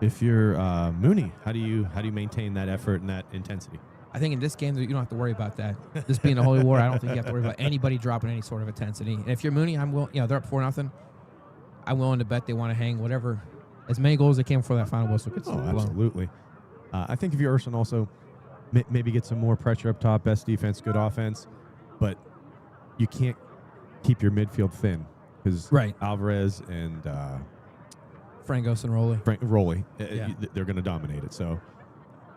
If you're Mooney, how do you maintain that effort and that intensity? I think in this game, you don't have to worry about that. This being a Holy War, I don't think you have to worry about anybody dropping any sort of intensity. And if you're Mooney, I'm willing. They're up 4-0. I'm willing to bet they want to hang whatever, as many goals as they can before that final whistle gets blown. Absolutely. I think if you're Ursuline, also maybe get some more pressure up top. Best defense, good offense, but you can't keep your midfield thin because Alvarez and Frangos and Rowley. They're going to dominate it. So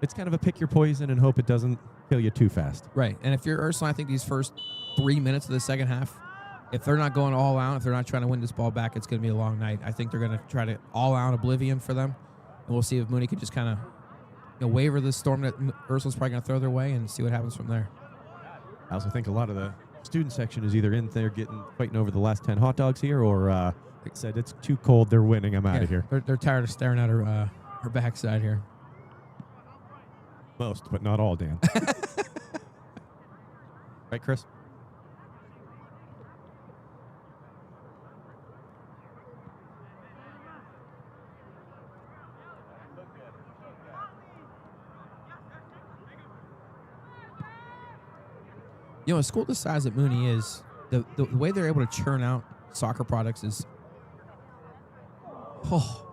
it's kind of a pick your poison and hope it doesn't kill you too fast. Right. And if you're Ursuline, I think these first 3 minutes of the second half, if they're not going all out, if they're not trying to win this ball back, it's going to be a long night. I think they're going to try to all out oblivion for them. And we'll see if Mooney can just kind of waver the storm that Ursula's probably going to throw their way and see what happens from there. I also think a lot of the student section is either in there fighting over the last 10 hot dogs here or said it's too cold, they're winning, I'm out of here. They're tired of staring at her backside here. Most, but not all, Dan. Right, Chris? A school the size that Mooney is, the way they're able to churn out soccer products is, holy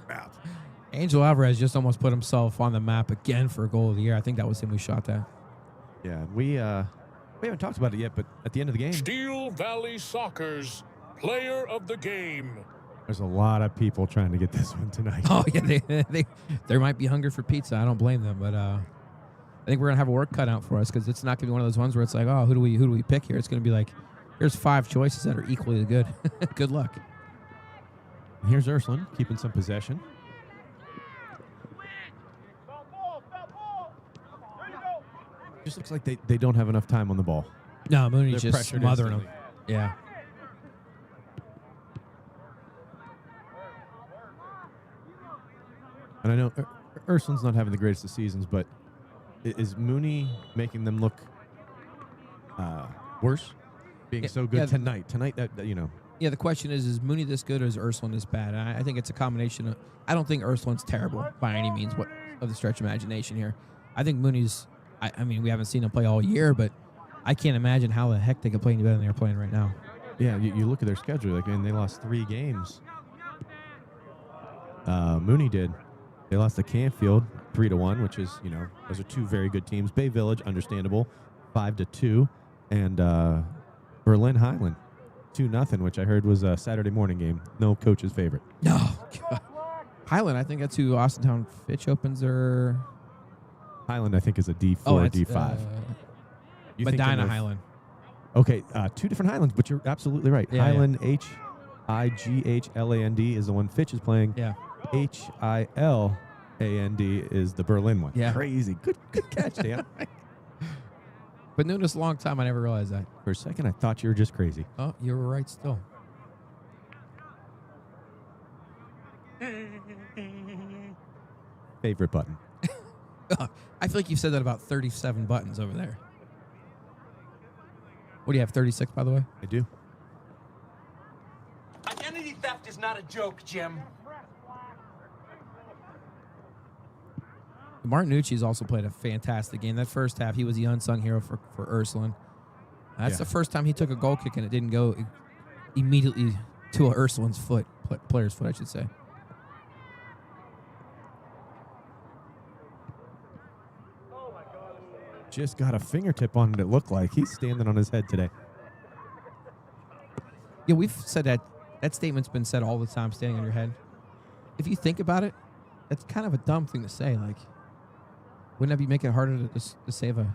crap. Angel Alvarez just almost put himself on the map again for a goal of the year. I think that was him we shot that. Yeah, we haven't talked about it yet, but at the end of the game, Steel Valley Soccer's Player of the Game. there's a lot of people trying to get this one tonight. Oh yeah, they might be hungry for pizza. I don't blame them, but I think we're gonna have a work cut out for us because it's not gonna be one of those ones where it's like, oh, who do we pick here? It's gonna be like, here's 5 choices that are equally good. Good luck. Here's Ursuline keeping some possession. Just looks like they don't have enough time on the ball. No, Mooney's They're just pressured smothering them. instantly. Yeah. And I know Ursuline's not having the greatest of seasons, but is Mooney making them look worse? Being so good tonight. Tonight, Yeah, the question is Mooney this good or is Ursuline this bad? And I think it's a combination of. I don't think Ursuline's terrible by any means of the stretch of imagination here. I think Mooney's. I mean, we haven't seen him play all year, but I can't imagine how the heck they could play any better than they're playing right now. Yeah, you look at their schedule, and they lost 3 games. Mooney did. They lost to Canfield 3-1, which is, those are 2 very good teams. Bay Village, understandable, 5-2, and Berlin Highland 2-0, which I heard was a Saturday morning game. No coach's favorite. No, God. Highland, I think that's who Austintown Fitch opens their. Highland, I think, is a D4, D5. Medina Highland. Okay, 2 different Highlands, but you're absolutely right. Yeah, Highland, Highland is the one Fitch is playing. Yeah. Hiland is the Berlin one. Yeah. Crazy. Good catch, Dan. Been doing this a long time. I never realized that. For a second, I thought you were just crazy. Oh, you were right still. favorite button. I feel like you've said that about 37 buttons over there. What do you have, 36, by the way? I do. Identity theft is not a joke, Jim. Martinucci's also played a fantastic game. That first half, he was the unsung hero for URSULINE. That's the first time he took a goal kick and it didn't go immediately to a URSULINE's foot, player's foot, I should say. Just got a fingertip on it, it looked like. He's standing on his head today. Yeah, we've said that statement's been said all the time, standing on your head. If you think about it, that's kind of a dumb thing to say. Like, wouldn't that be making it harder to save a,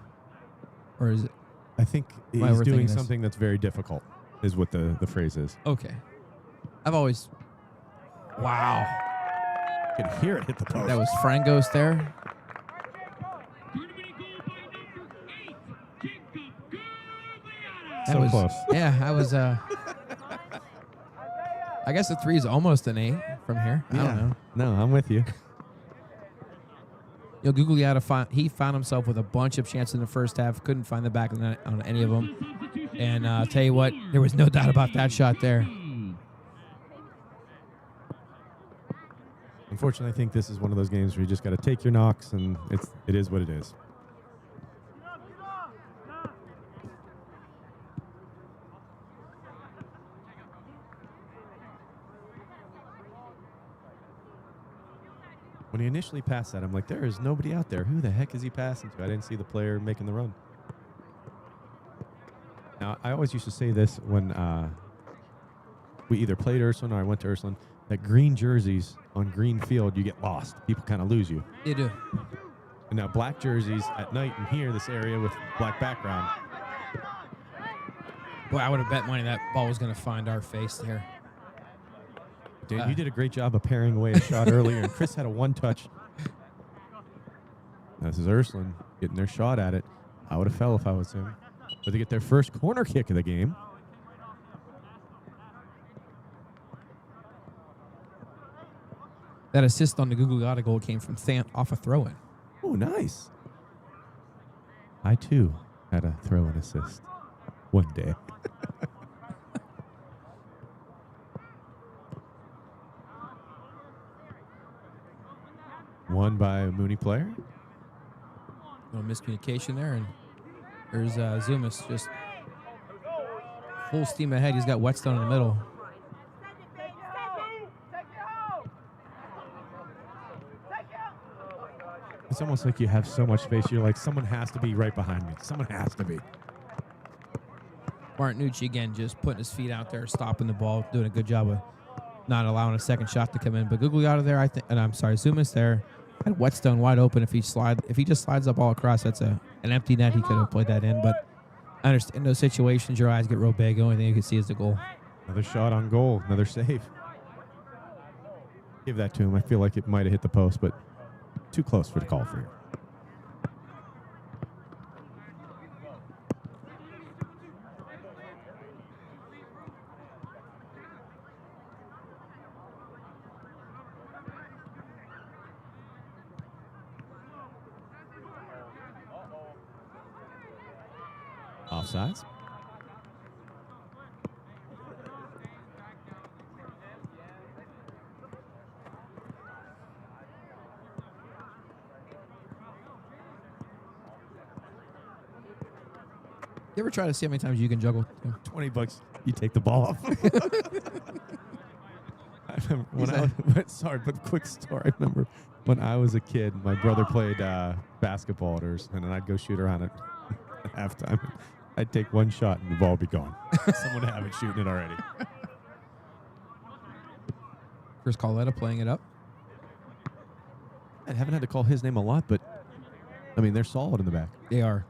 or is it? I think Why he's we're doing thinking this? something that's very difficult, is what the phrase is. Okay. I've always, wow. You can hear it hit the post. That was Frangos there. That So was close. Yeah, I was. I guess the 3 is almost an 8 from here. I don't know. No, I'm with you. Gugliotta, he found himself with a bunch of chances in the first half. Couldn't find the back on any of them. And I'll tell you what, there was no doubt about that shot there. Unfortunately, I think this is one of those games where you just got to take your knocks, and it is what it is. When he initially passed that, I'm like, there is nobody out there. Who the heck is he passing to? I didn't see the player making the run. Now, I always used to say this when we either played URSULINE or I went to URSULINE, that green jerseys on green field, you get lost. People kind of lose you. You do. And now black jerseys at night in here, this area with black background. Boy, I would have bet money that ball was going to find our face there. Dan, you did a great job of paring away a shot earlier, and Chris had a one-touch. This is URSULINE getting their shot at it. I would have fell if I was him. But they get their first corner kick of the game. That assist on the Gugliotta goal came from Thant off a throw-in. Oh, nice. I, too, had a throw-in assist one day. Won by a Mooney player. No miscommunication there, and there's Zumas just full steam ahead. He's got Whetstone in the middle. It's almost like you have so much space. You're like, someone has to be right behind me. Someone has to be. Martinucci, again, just putting his feet out there, stopping the ball, doing a good job of not allowing a second shot to come in. But Gugliotta there, Zumas there, had Whetstone wide open. If he just slides the ball across, that's an empty net. He could have played that in. But I understand in those situations, your eyes get real big. The only thing you can see is the goal. Another shot on goal. Another save. Give that to him. I feel like it might have hit the post, but too close for the call for him. Offsides. You ever try to see how many times you can juggle? $20, you take the ball off. I remember when sorry, but quick story. I remember when I was a kid, my brother played basketball at URSULINE, and I'd go shoot around at halftime. I'd take one shot and the ball would be gone. Someone would have it shooting it already. Chris Carletta playing it up. I haven't had to call his name a lot, but I mean, they're solid in the back. They are.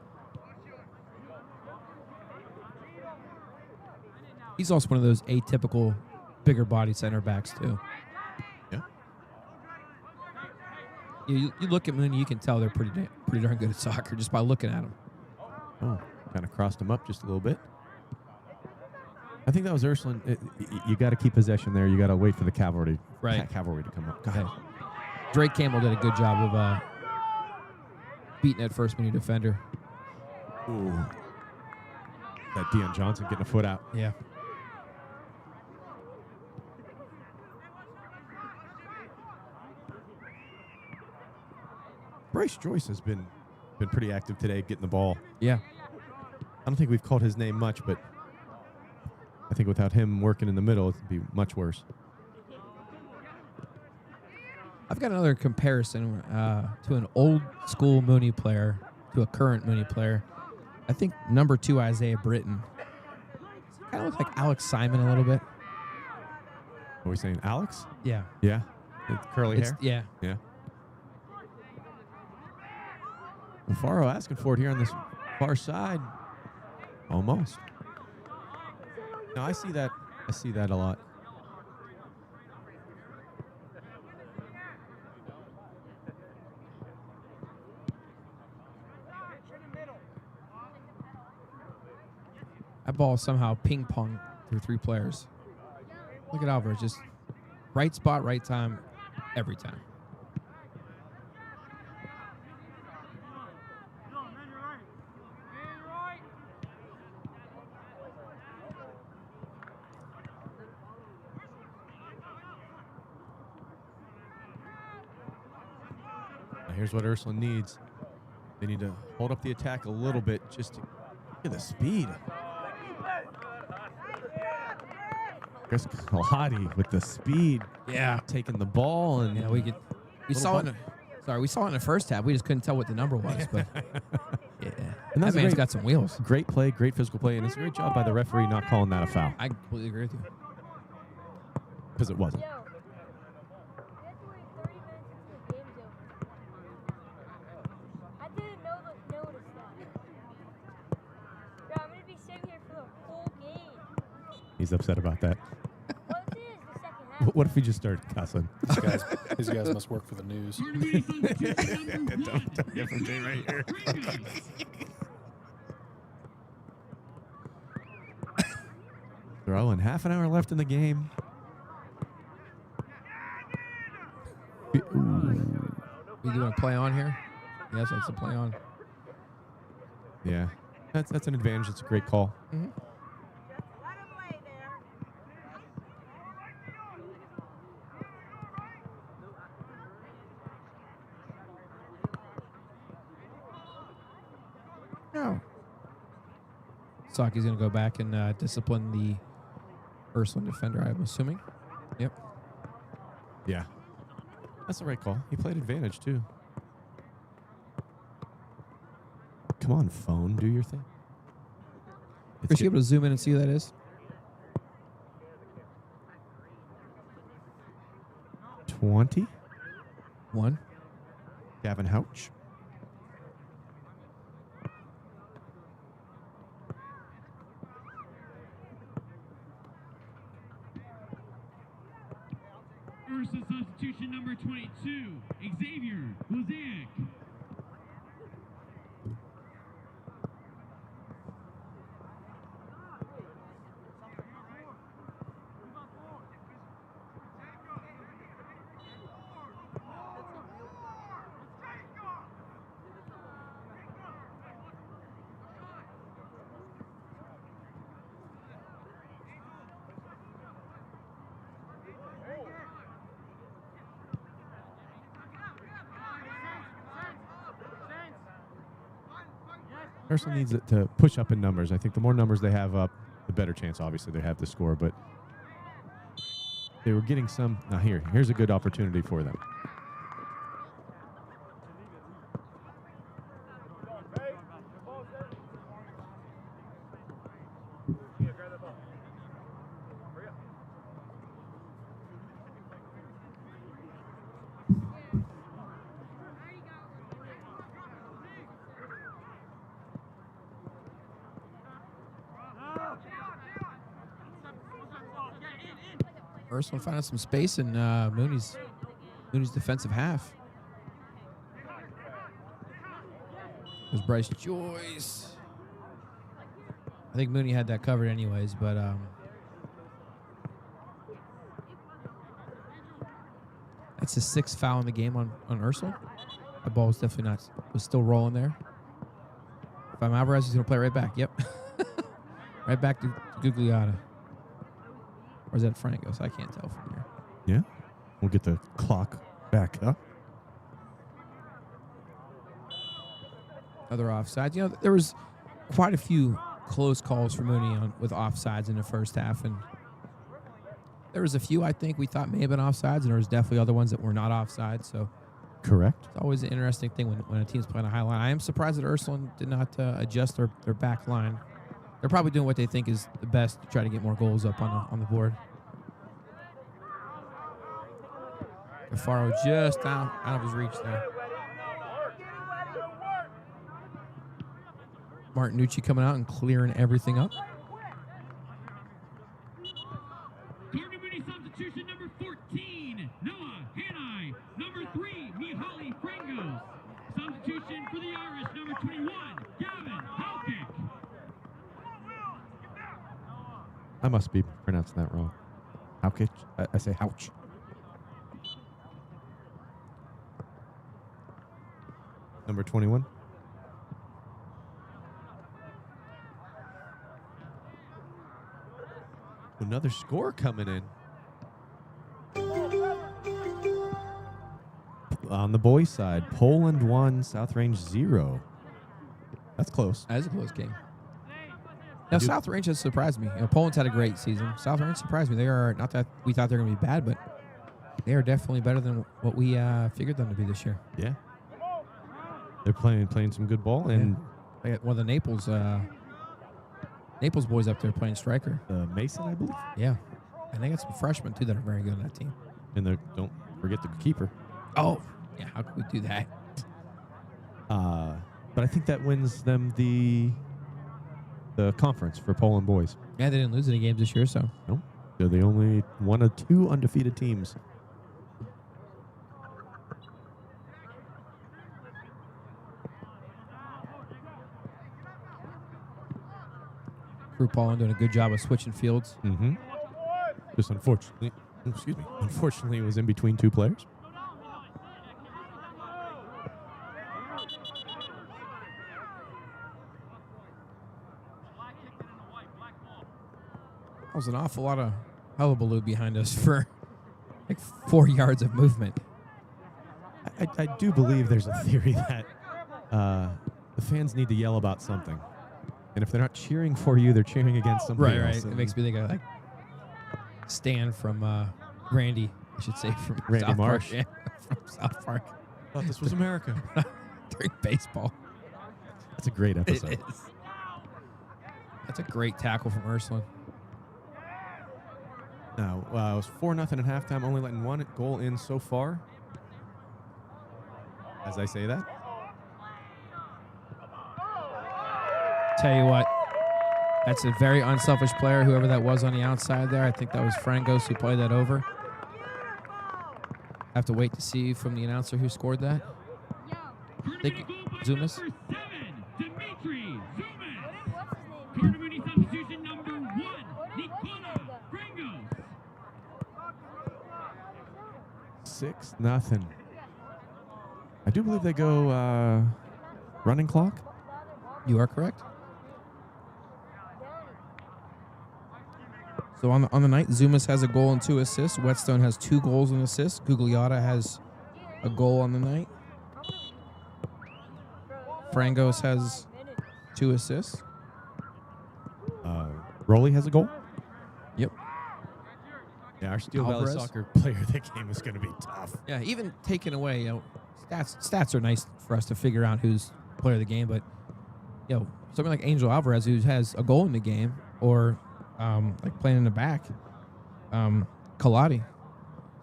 He's also one of those atypical bigger body center backs too. Yeah. You look at Mooney, you can tell they're pretty darn good at soccer just by looking at them. Oh, kind of crossed him up just a little bit. I think that was URSULINE. You got to keep possession there. You got to wait for the cavalry, Right. cavalry to come up. Go ahead. Drake Campbell did a good job of beating that first Mooney defender. Ooh. That Deion Johnson getting a foot out. Yeah. Bryce Joyce has been pretty active today getting the ball. Yeah. I don't think we've called his name much, but I think without him working in the middle, it'd be much worse. I've got another comparison to an old school Mooney player to a current Mooney player. I think number 2 Isaiah Britton kind of looks like Alex Simon a little bit. Are we saying Alex? Yeah. Yeah. With curly hair? Yeah. Yeah. Faro asking for it here on this far side. Almost. No, I see that. I see that a lot. That ball somehow ping pong through 3 players. Look at Alvarez, just right spot, right time, every time. Now here's what Ursuline needs. They need to hold up the attack a little bit just to get the speed. Chris Kalahati with the speed. Yeah. Taking the ball and Yeah, we saw it. We saw it in the first half. We just couldn't tell what the number was, but yeah. And That man's got some wheels. Great play, great physical play, and it's a great job by the referee not calling that a foul. I completely agree with you. Because it wasn't. Yo, we have to wait 30 minutes until the game's over. I didn't notice that. Yo, I'm gonna be sitting here for the whole game. He's upset about that. What if it is the second half? What if we just started cussing? These guys must work for the news. Different day right here. Throw and half an hour left in the game. We doing a play on here? Yes, that's a play on. Yeah, that's an advantage. It's a great call. Mm-hmm. No. Saki's going to go back and discipline the Ursuline defender, I'm assuming. Yep. Yeah, that's the right call. He played advantage too. Come on, phone, do your thing. Chris, you able to zoom in and see who that is? 20. 1. Gavin Houch. Ursa substitution number 22, Xavier Mosaic. Ursuline needs it to push up in numbers. I think the more numbers they have up, the better chance, obviously, they have to score. But they were getting some. Now, here's a good opportunity for them. Ursuline finding some space in Mooney's defensive half. There's Bryce Joyce. I think Mooney had that covered anyways, but That's his 6th foul in the game on Ursul. That ball was definitely was still rolling there. If I'm Alvarez, he's going to play right back. Yep. Right back to Gugliotta. Or is that Frangos? I can't tell from here. Yeah. We'll get the clock back up. Other offsides. You know, there was quite a few close calls for Mooney with offsides in the first half, and there was a few I think we thought may have been offsides, and there was definitely other ones that were not offsides. So Correct. it's always an interesting thing when a team's playing a high line. I am surprised that URSULINE did not adjust their back line. They're probably doing what they think is the best to try to get more goals up on the board. Cafaro just out of his reach there. Martinucci coming out and clearing everything up. Gardner Mooney substitution number 14, Noah Hanai. Number 3, Mihaly Frangos. Substitution for the Irish, number 21, Gavin Halkick. I must be pronouncing that wrong. Houch. I say houch. Number 21. Another score coming in. On the boys' side, Poland 1, South Range 0. That's close. That is a close game. Now, South Range has surprised me. You know, Poland's had a great season. South Range surprised me. They are, not that we thought they were going to be bad, but they are definitely better than what we figured them to be this year. Yeah. They're playing some good ball. And they got one of the Naples boys up there playing striker. Mason, I believe. Yeah. And they got some freshmen, too, that are very good on that team. And don't forget the keeper. Oh, yeah. How could we do that? But I think that wins them the conference for Poland boys. Yeah, they didn't lose any games this year, so. Nope. They're the only one of 2 undefeated teams. Crew Poland doing a good job of switching fields. Mm-hmm. Just unfortunately, it was in between 2 players. That was an awful lot of hullabaloo behind us for like 4 yards of movement. I do believe there's a theory that the fans need to yell about something. And if they're not cheering for you, they're cheering against somebody else. Right. It makes me think of like Stan from Randy, I should say, from Randy South Marsh. Park. Yeah, from South Park. I thought this was America. During baseball. That's a great episode. It is. That's a great tackle from URSULINE. Now, it was 4-0 at halftime, only letting 1 goal in so far. As I say that. Tell you what, that's a very unselfish player, whoever that was on the outside there. I think that was Frangos who played that over. Have to wait to see from the announcer who scored that. I think Zumas. Number 7, Dimitri Zumas. Gardner Mooney substitution number 1, Nikola Frangos. 6-0. I do believe they go running clock. You are correct. So on the night, Zumas has a goal and 2 assists. Whetstone has 2 goals and assists. Gugliotta has a goal on the night. Frangos has 2 assists. Rowley has a goal. Yep. Yeah, our Steel Alvarez. Valley Soccer player of the game is going to be tough. Yeah, even taking away, stats are nice for us to figure out who's player of the game, but something like Angel Alvarez, who has a goal in the game, or like playing in the back, Kaladi,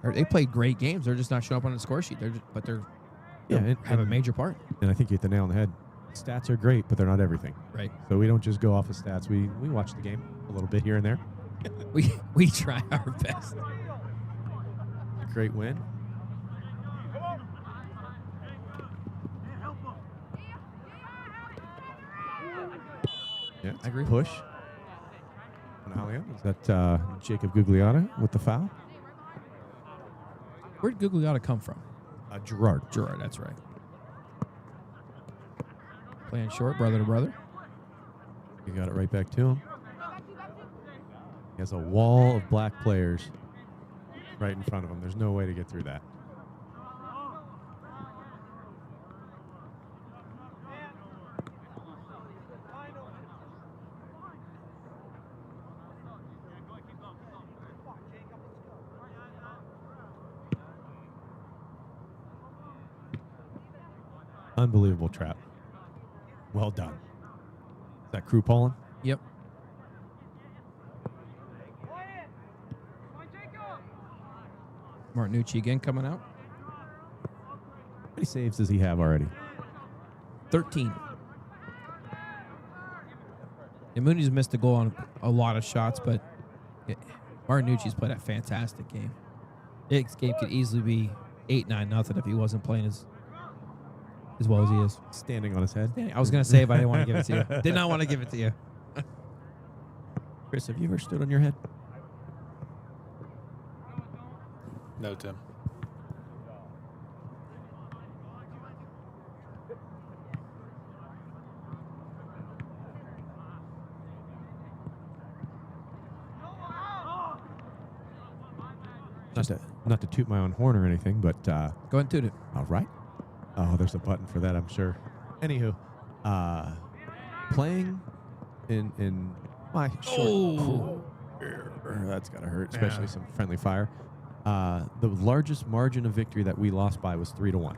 they played great games. They're just not showing up on the score sheet. They're have a major part. And I think you hit the nail on the head. Stats are great, but they're not everything. Right. So we don't just go off of stats. We watch the game a little bit here and there. we try our best. A great win. Yeah, I agree. Push. Is that Jacob Gugliotta with the foul? Where'd Gugliotta come from? Gerard. Gerard, that's right. Playing short, brother to brother. You got it right back to him. He has a wall of black players right in front of him. There's no way to get through that. Unbelievable trap. Well done. Is that crew Paulin? Yep. Martinucci again coming out. How many saves does he have already? 13. And Mooney's missed a goal on a lot of shots, but Martinucci's played a fantastic game. This game could easily be 8-9-0 if he wasn't playing as well as he is. Standing on his head. I was going to say, but I didn't want to give it to you. Did not want to give it to you. Chris, have you ever stood on your head? No, Tim. Not to toot my own horn or anything, but Go ahead and toot it. all right. Oh, there's a button for that, I'm sure. Anywho, playing in my short. That's gotta hurt, especially some friendly fire. The largest margin of victory that we lost by was 3-1.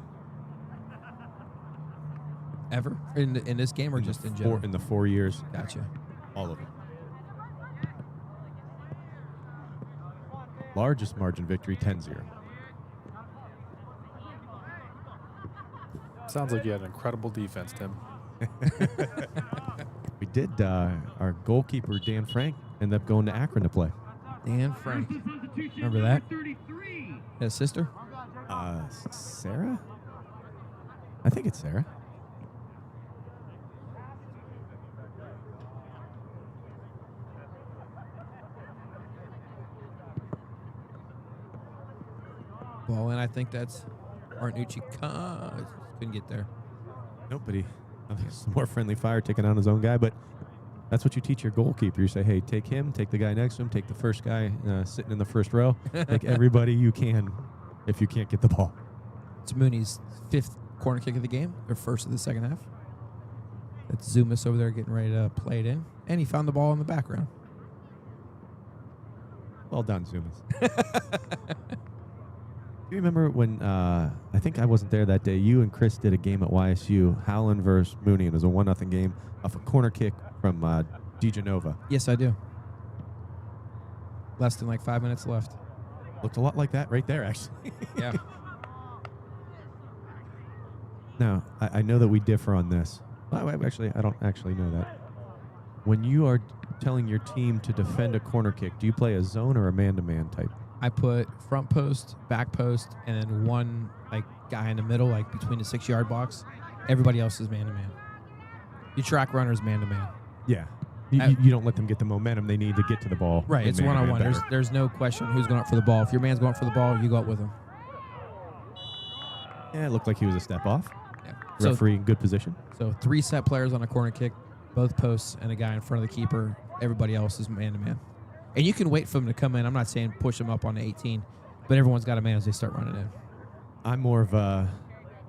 Ever? In this game or just in general? In the 4 years, Gotcha. all of them. Largest margin victory, 10-0. Sounds like you had an incredible defense, Tim. We did. Our goalkeeper, Dan Frank, ended up going to Akron to play. Dan Frank. Remember that? His sister? Sarah? I think it's Sarah. Ball in. I think that's Martinucci. Couldn't get there. Nobody. Some more friendly fire taking on his own guy, but that's what you teach your goalkeeper. You say, hey, take him, take the guy next to him, take the first guy sitting in the first row, take everybody you can if you can't get the ball. It's Mooney's 5th corner kick of the game, or first of the second half. That's Zumas over there getting ready to play it in. And he found the ball in the background. Well done, Zumas. Do you remember when, I think I wasn't there that day, you and Chris did a game at YSU, Howland versus Mooney, and it was a 1-0 game off a corner kick from DeGenova. Yes, I do. Less than like 5 minutes left. Looked a lot like that right there, actually. Yeah. Now, I know that we differ on this. Well, actually, I don't actually know that. When you are telling your team to defend a corner kick, do you play a zone or a man-to-man type? I put front post, back post, and then one like guy in the middle, like between the 6-yard box. Everybody else is man-to-man. Your track runner's man-to-man. Yeah. You don't let them get the momentum they need to get to the ball. Right, it's one-on-one. There's no question who's going up for the ball. If your man's going up for the ball, you go up with him. Yeah, it looked like he was a step off. Yeah. Referee in good position. So 3 set players on a corner kick, both posts, and a guy in front of the keeper. Everybody else is man-to-man. And you can wait for them to come in. I'm not saying push them up on the 18, but everyone's got a man as they start running in. I'm more of a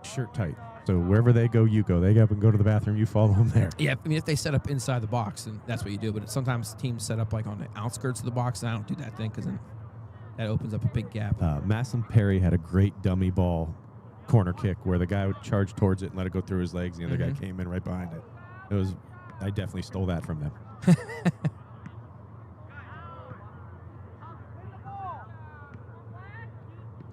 shirt tight. So wherever they go, you go. They get up and go to the bathroom, you follow them there. Yeah, I mean, if they set up inside the box, then that's what you do. But sometimes teams set up like on the outskirts of the box, and I don't do that thing because then that opens up a big gap. Masson Perry had a great dummy ball corner kick where the guy would charge towards it and let it go through his legs. The other guy came in right behind it. I definitely stole that from them.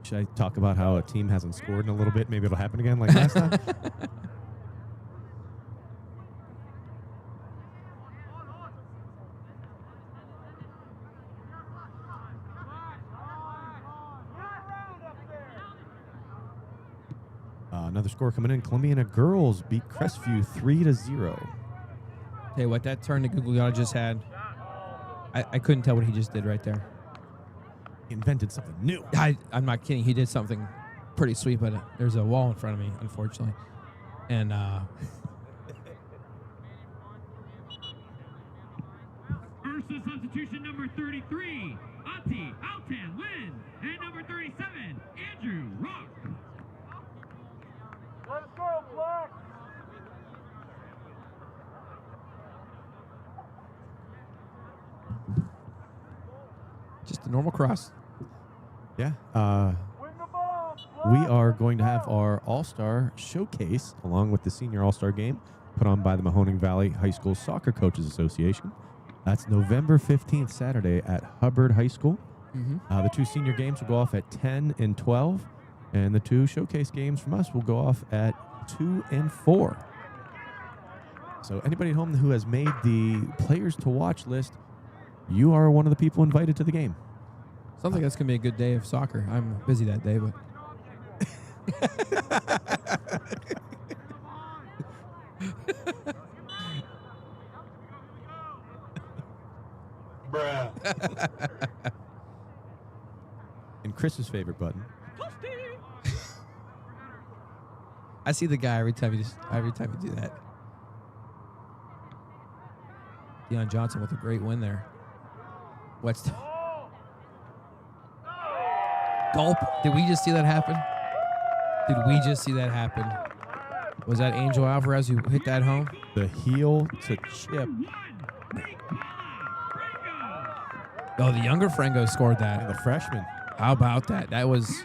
Should I talk about how a team hasn't scored in a little bit? Maybe it'll happen again like last time. Another score coming in. Columbiana girls beat Crestview 3-0. Tell you what, that turn that Gugliotta just had, I couldn't tell what he just did right there. He invented something new. I'm not kidding. He did something pretty sweet, but there's a wall in front of me, unfortunately. And Ursa substitution number 33, Ati Altan Lin, and number 37, Andrew Rock. Let's go, Black. just a normal cross. Yeah. Win the ball, We Black. are going to have our All-Star Showcase along with the Senior All-Star Game put on by the Mahoning Valley High School Soccer Coaches Association. That's November 15th, Saturday at Hubbard High School. The 2 senior games will go off at 10 and 12, and the 2 showcase games from us will go off at 2 and 4. So anybody at home who has made the players to watch list, you are one of the people invited to the game. Sounds like that's going to be a good day of soccer. I'm busy that day, but And Chris's favorite button. I see the guy every time you do that. Deion Johnson with a great win there. What's gulp? Did we just see that happen? Was that Angel Alvarez who hit that home? The heel to chip. Oh, the younger Frango scored And the that. freshman. How about that? That was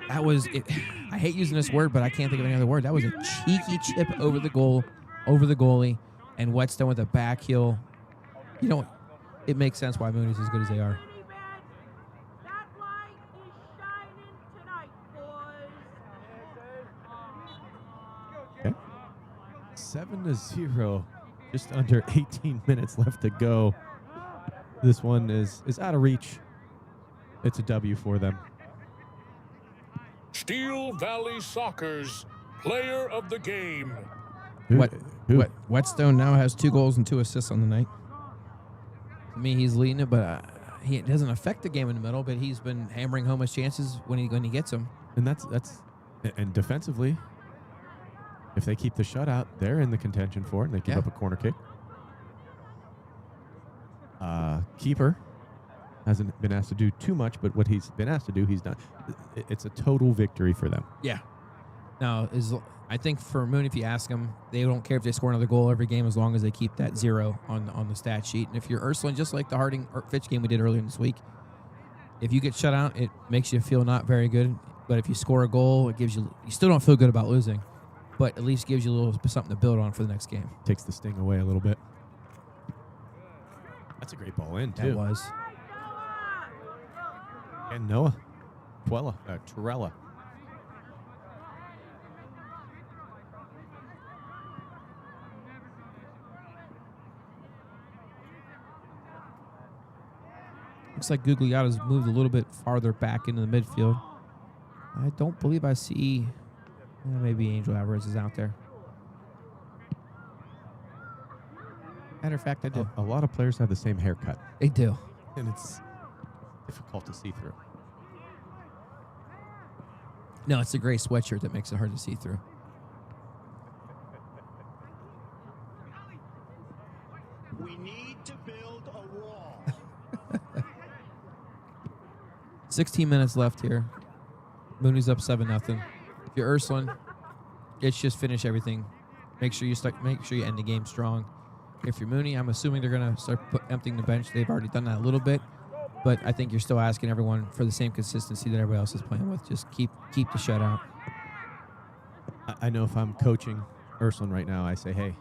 it. I hate using this word, but I can't think of any other word. That was a cheeky chip over the goal, over the goalie, and Whetstone with a back heel. You know, it makes sense why Mooney's as good as they are. That light is shining tonight, boys. Okay. 7-0. Just under 18 minutes left to go. This one is out of reach. It's a W for them. Steel Valley Soccer's player of the game. Whetstone now has 2 goals and 2 assists on the night. To me, he's leading it, but he doesn't affect the game in the middle. But he's been hammering home his chances when he gets them. And and defensively, if they keep the shutout, they're in the contention for it, and they give Yeah. up a corner kick. Keeper hasn't been asked to do too much, but what he's been asked to do, he's done. It's a total victory for them. Yeah. Now, I think for Moon, if you ask them, they don't care if they score another goal every game as long as they keep that 0 on the stat sheet. And if you're Ursuline, just like the Harding Fitch game we did earlier this week, if you get shut out, it makes you feel not very good. But if you score a goal, it gives you still don't feel good about losing, but at least gives you a little something to build on for the next game. Takes the sting away a little bit. That's a great ball in, too. That was. And Noah. Torella. Looks like Gugliotta's moved a little bit farther back into the midfield. I don't believe I see. Maybe Angel Alvarez is out there. Matter of fact, I do. A lot of players have the same haircut, They do. and it's difficult to see through. No, it's the gray sweatshirt that makes it hard to see through. We need to build a wall. 16 minutes left here. Mooney's up 7-0. If you're Ursuline, it's just finish everything. Make sure you end the game strong. If you're Mooney, I'm assuming they're going to start emptying the bench. They've already done that a little bit. But I think you're still asking everyone for the same consistency that everybody else is playing with. Just keep the shutout. I know if I'm coaching Ursuline right now, I say, hey,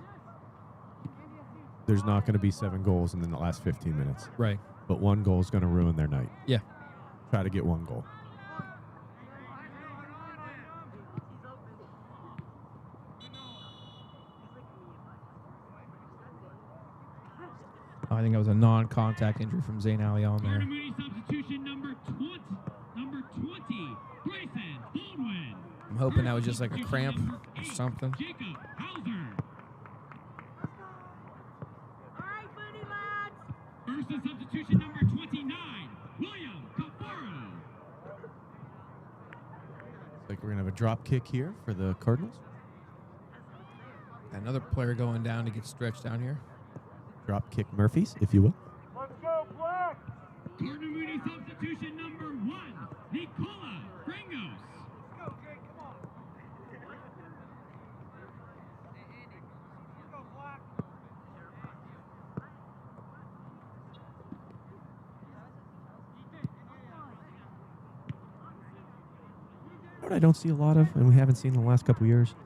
there's not going to be 7 goals in the last 15 minutes. Right. But 1 goal is going to ruin their night. Yeah. Try to get 1 goal. I think that was a non-contact injury from Zane Allion there. Mooney substitution number 20, Grayson Baldwin. I'm hoping that was just like a cramp or something. Jacob Hauser. All right, buddy lads. Ursa substitution number 29, William Kafarski. we're going to have a drop kick here for the Cardinals. Another player going down to get stretched down here. Drop kick Murphys, if you will. Gardner Mooney substitution number 1, Nicola Frangos. What I don't see a lot of, and we haven't seen in the last couple of years,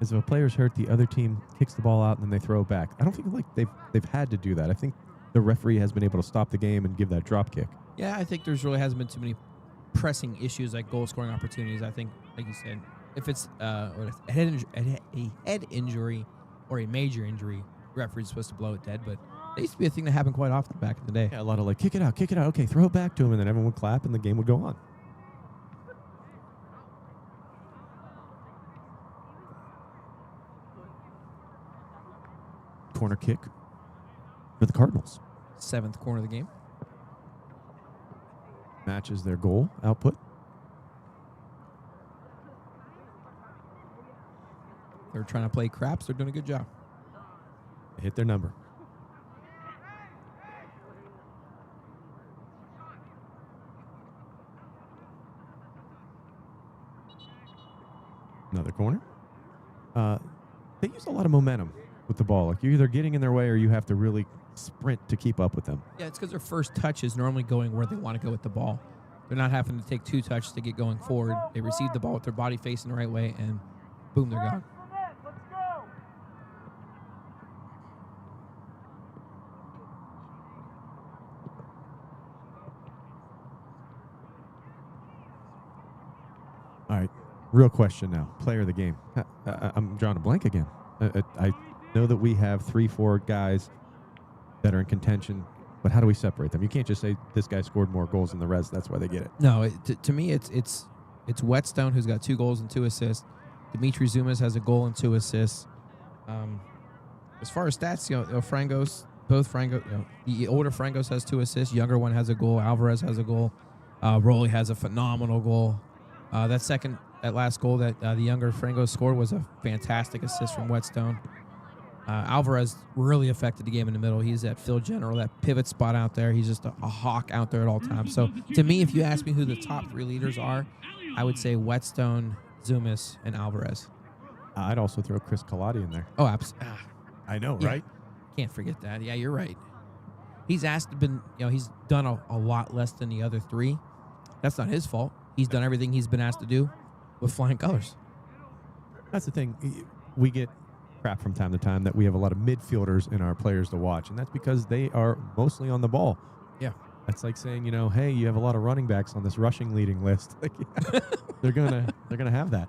is if a player's hurt, the other team kicks the ball out and then they throw it back. I don't think like they've had to do that. I think the referee has been able to stop the game and give that drop kick. Yeah, I think there's really hasn't been too many pressing issues like goal scoring opportunities. I think, like you said, if it's a head injury or a major injury, the referee's supposed to blow it dead. But it used to be a thing that happened quite often back in the day. Yeah, a lot of like, kick it out. Okay, throw it back to him, and then everyone would clap and the game would go on. Corner kick for the Cardinals. 7th corner of the game. Matches their goal output. They're trying to play craps. They're doing a good job. They hit their number. Another corner. They use a lot of momentum with the ball. Like, you're either getting in their way or you have to really sprint to keep up with them. Yeah, it's because their first touch is normally going where they want to go with the ball. They're not having to take 2 touches to get going forward. They receive the ball with their body facing the right way, and boom, they're gone. All right, real question now. Player of the game. I'm drawing a blank again. I know that we have 3-4 guys that are in contention, but how do we separate them? You can't just say this guy scored more goals than the rest. That's why they get it. No, to me, it's Whetstone, who's got 2 goals and 2 assists. Dimitri Zumas has a goal and 2 assists. As far as stats, Frangos, both Frangos, the older Frangos has 2 assists. Younger one has a goal. Alvarez has a goal. Rolly has a phenomenal goal. That last goal that the younger Frangos scored was a fantastic assist from Whetstone. Alvarez really affected the game in the middle. He's at field general, that pivot spot out there. He's just a hawk out there at all times. So, to me, if you ask me who the top 3 leaders are, I would say Whetstone, Zumas, and Alvarez. I'd also throw Chris Collati in there. Oh, absolutely. I know, Yeah. right? Can't forget that. Yeah, you're right. He's he's done a lot less than the other 3. That's not his fault. He's done everything he's been asked to do with flying colors. That's the thing. We get crap from time to time that we have a lot of midfielders in our players to watch, and that's because they are mostly on the ball. Yeah. That's like saying, hey, you have a lot of running backs on this rushing leading list. Like, they're gonna have that.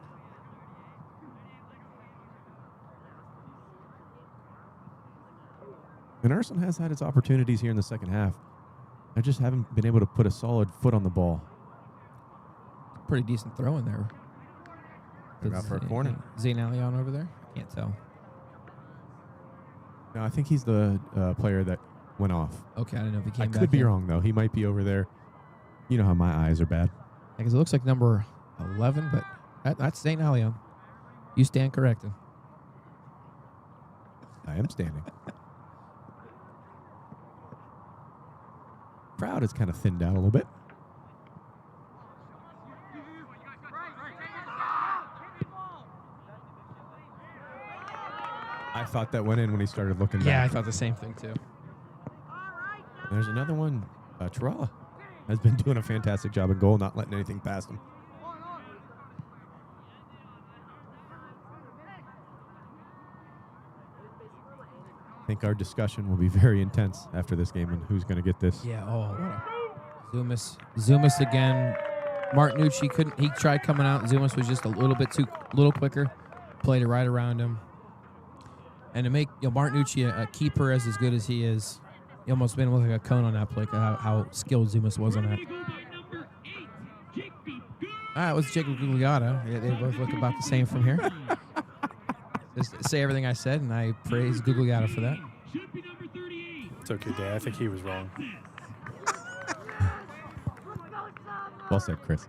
And Ursuline has had its opportunities here in the second half. I just haven't been able to put a solid foot on the ball. Pretty decent throw in there. Out for a corner. Zane Allion over there? Can't tell. No, I think he's the player that went off. Okay, I don't know if he came I back could be in. wrong, though. He might be over there. You know how my eyes are bad. Because it looks like number 11, but that's Zane Allion. You stand corrected. I am standing. Crowd is kind of thinned out a little bit. I thought that went in when he started looking Yeah, I back. thought the same thing, too. There's another one. Tarala has been doing a fantastic job at goal, not letting anything past him. I think our discussion will be very intense after this game and who's going to get this. Yeah, Zumas again. Martinucci couldn't. He tried coming out. Zumas was just a little quicker. Played it right around him. And to make Martinucci a keeper as good as he is, he almost made him look like a cone on that play. How skilled Zumas was on that. It was Jacob Gugliotta. Yeah, they both look about the same from here. Just say everything I said, and I praise Gugliotta for that. It's okay, Dad. I think he was wrong. Well said, Chris.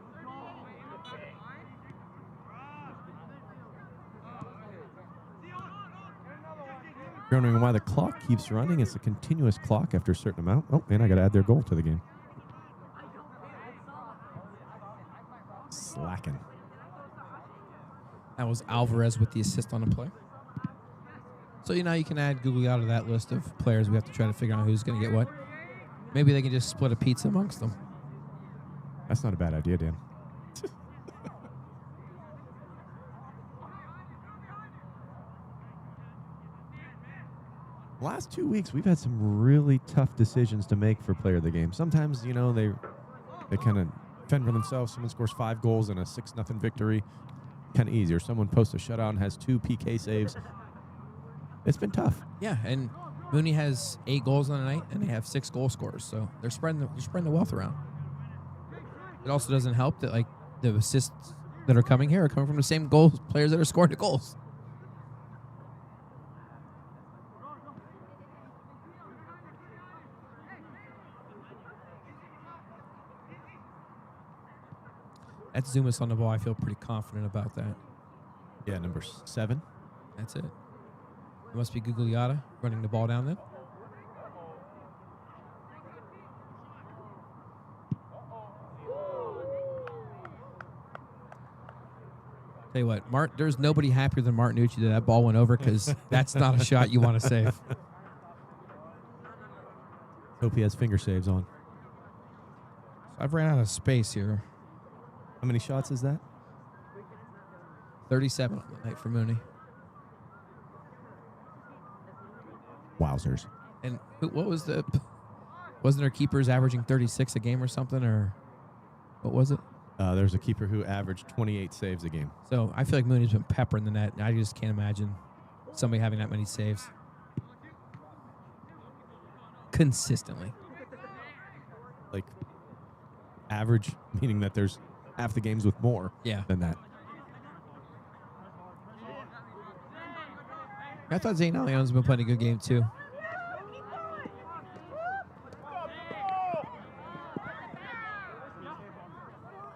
You're wondering why the clock keeps running. It's a continuous clock after a certain amount. Oh, and I got to add their goal to the game. Slacking. That was Alvarez with the assist on the play. So now you can add Gugliotta to that list of players. We have to try to figure out who's going to get what. Maybe they can just split a pizza amongst them. That's not a bad idea, Dan. Last 2 weeks, we've had some really tough decisions to make for player of the game. Sometimes, they kind of fend for themselves. Someone scores 5 goals in a 6-0 victory. Kind of easier. Someone posts a shutout and has 2 PK saves. It's been tough. Yeah, and Mooney has 8 goals on the night, and they have 6 goal scorers. So they're spreading the wealth around. It also doesn't help that the assists that are coming here are coming from the same players that are scoring the goals. That's Zumas on the ball. I feel pretty confident about that. Yeah, number 7. That's it. It must be Gugliotta running the ball down then. Tell you what, there's nobody happier than Martinucci that ball went over because that's not a shot you want to save. Hope he has finger saves on. So I've ran out of space here. How many shots is that? 37 on the night for Mooney. Wowzers. And what was wasn't there keepers averaging 36 a game or something, or what was it? There's a keeper who averaged 28 saves a game. So I feel like Mooney's been peppering the net, and I just can't imagine somebody having that many saves consistently. Like, average, meaning that there's half the games with more than that. I thought Zane Alion's been playing a good game, too.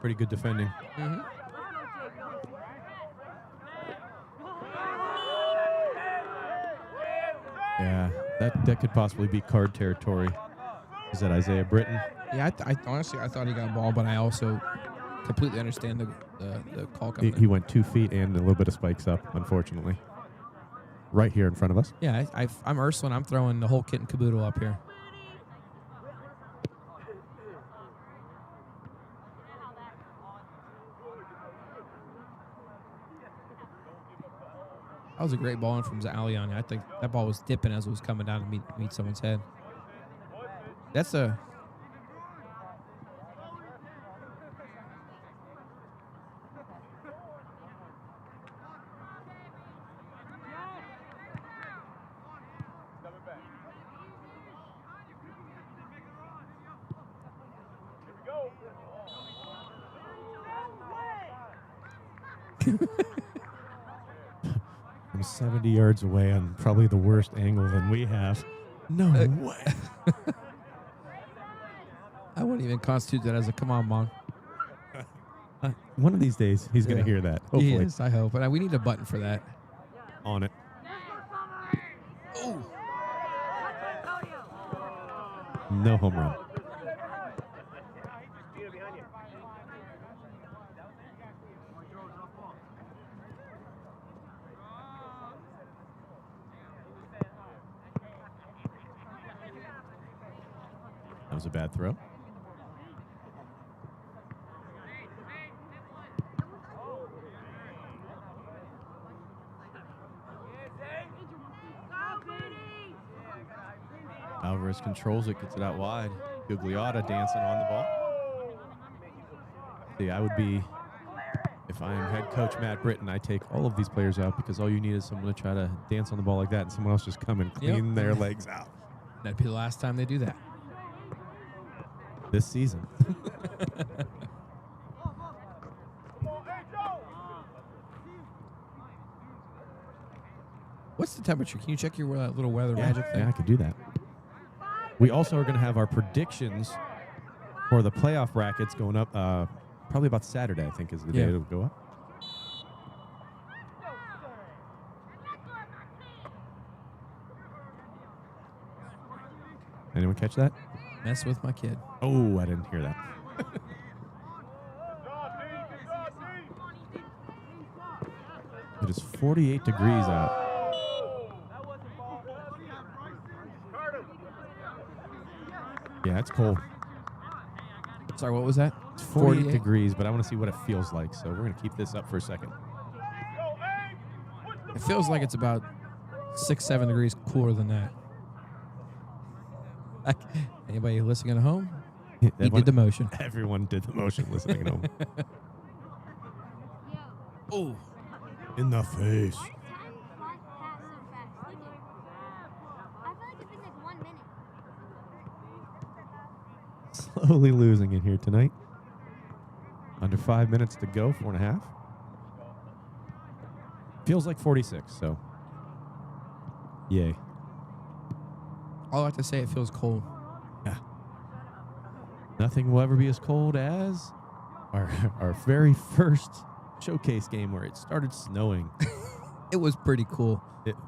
Pretty good defending. Mm-hmm. Yeah, that could possibly be card territory. Is that Isaiah Britton? Yeah, I honestly thought he got a ball, but I also completely understand the call coming in. He went 2 feet and a little bit of spikes up, unfortunately. Right here in front of us. Yeah, I'm Ursuline. I'm throwing the whole kit and caboodle up here. That was a great ball in from Zalian. I think that ball was dipping as it was coming down to meet someone's head. That's a... I'm 70 yards away on probably the worst angle than we have. No way. I wouldn't even constitute that as a come on, Mom. One of these days, he's going to hear that. Hopefully. He is, I hope. But we need a button for that. On it. Oh. No home run. That was a bad throw. Alvarez controls it, gets it out wide. Gugliotta dancing on the ball. See, I would be, if I am head coach Matt Britton, I take all of these players out because all you need is someone to try to dance on the ball like that and someone else just come and clean their legs out. That'd be the last time they do that. This season. What's the temperature? Can you check your little weather magic thing? Yeah, I could do that. We also are going to have our predictions for the playoff brackets going up probably about Saturday, I think, is the day it'll go up. Anyone catch that? Mess with my kid. Oh, I didn't hear that. It is 48 degrees out. Yeah, it's cold. Sorry, what was that? It's 48 degrees, but I want to see what it feels like. So we're going to keep this up for a second. It feels like it's about 6-7 degrees cooler than that. Anybody listening at home? He did the motion. Everyone did the motion listening at home. Oh. In the face. Why does time pass so fast? Look at it. I feel like it's been like 1 minute. Slowly losing it here tonight. Under 5 minutes to go, 4.5. Feels like 46, so yay. All I have to say, it feels cold. Yeah. Nothing will ever be as cold as our very first showcase game where it started snowing. It was pretty cool.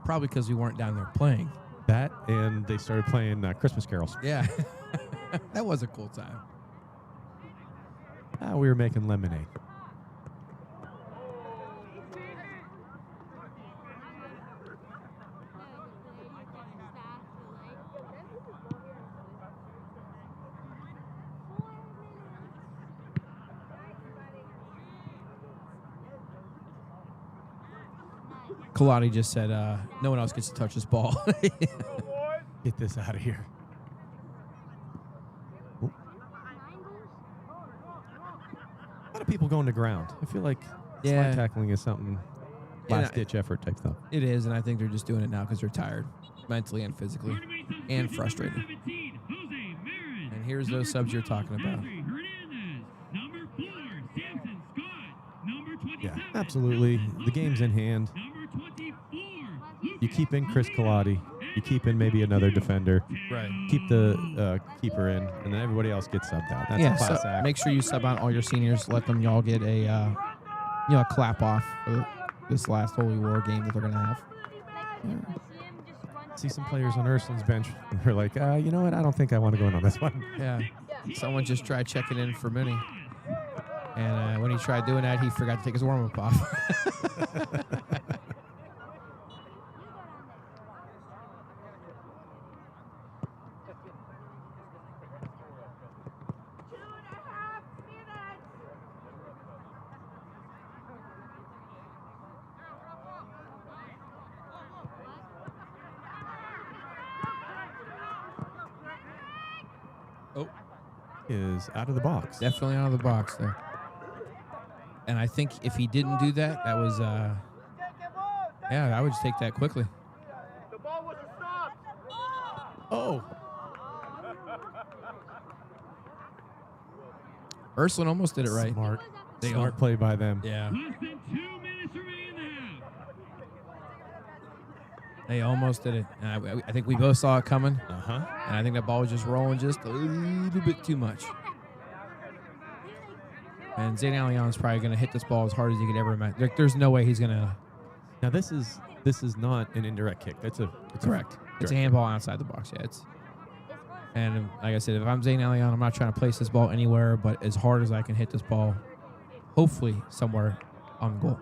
Probably because we weren't down there playing. That and they started playing Christmas carols. Yeah. That was a cool time. We were making lemonade. Kaladi just said, no one else gets to touch this ball. Get this out of here. Ooh. A lot of people going to ground. I feel like slide tackling is something last-ditch effort type stuff. It is, and I think they're just doing it now because they're tired, mentally and physically, and frustrated. And here's those subs you're talking about. Yeah, absolutely. The game's in hand. You keep in Chris Kaladi. You keep in maybe another defender. Right. Keep the keeper in, and then everybody else gets subbed out. That's a class act. Make sure you sub out all your seniors. Let them y'all get a clap off for this last Holy War game that they're gonna have. Yeah. See some players on Ursuline's bench. They're like, you know what? I don't think I want to go in on this one. Yeah. Someone just tried checking in for Mooney. And when he tried doing that, he forgot to take his warm-up off. Oh. Is out of the box. Definitely out of the box there. And I think if he didn't do that, that was, I would just take that quickly. The ball wasn't stopped. Oh. Ursuline almost did it right. Smart play by them. Yeah. Less than 2 minutes remaining in the half. They almost did it. And I think we both saw it coming. Uh-huh. And I think that ball was just rolling just a little bit too much. And Zane Alion's probably going to hit this ball as hard as he could ever imagine. There's no way he's going to. Now this is not an indirect kick. It's correct. It's a handball outside the box. Yeah, and like I said, if I'm Zane Alion, I'm not trying to place this ball anywhere, but as hard as I can hit this ball, hopefully somewhere on goal.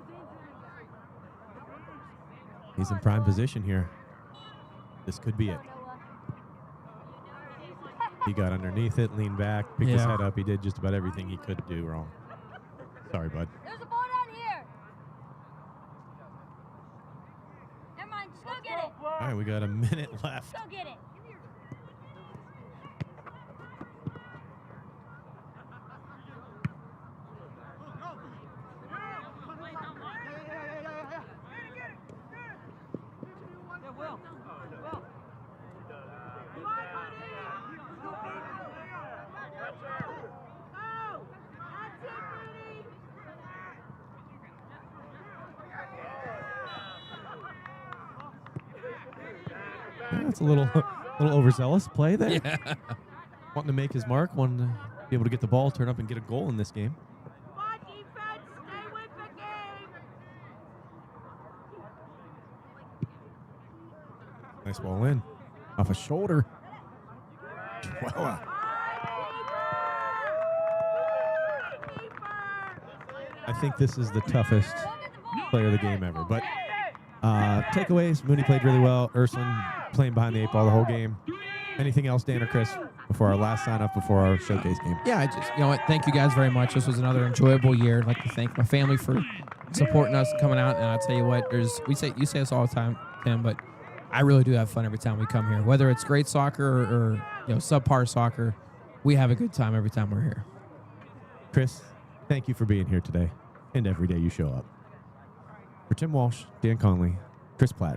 He's in prime position here. This could be it. He got underneath it, leaned back, picked his head up. He did just about everything he could do wrong. Sorry, bud. There's a ball down here. Never mind, just go get it. All right, we got a minute left. Go get it. That's a little overzealous play there. Yeah. Wanting to make his mark, wanting to be able to get the ball, turn up, and get a goal in this game. Nice ball in. Off a shoulder. Well, I think this is the toughest player of the game ever. But takeaways, Mooney played really well. Ursuline playing behind the 8 ball the whole game. Anything else, Dan or Chris, before our last sign-off, before our showcase game? Yeah, I just, you know what, thank you guys very much. This was another enjoyable year. I'd like to thank my family for supporting us, coming out, and I'll tell you what, you say this all the time, Tim, but I really do have fun every time we come here. Whether it's great soccer or subpar soccer, we have a good time every time we're here. Chris, thank you for being here today and every day you show up. For Tim Walsh, Dan Conley, Chris Platt,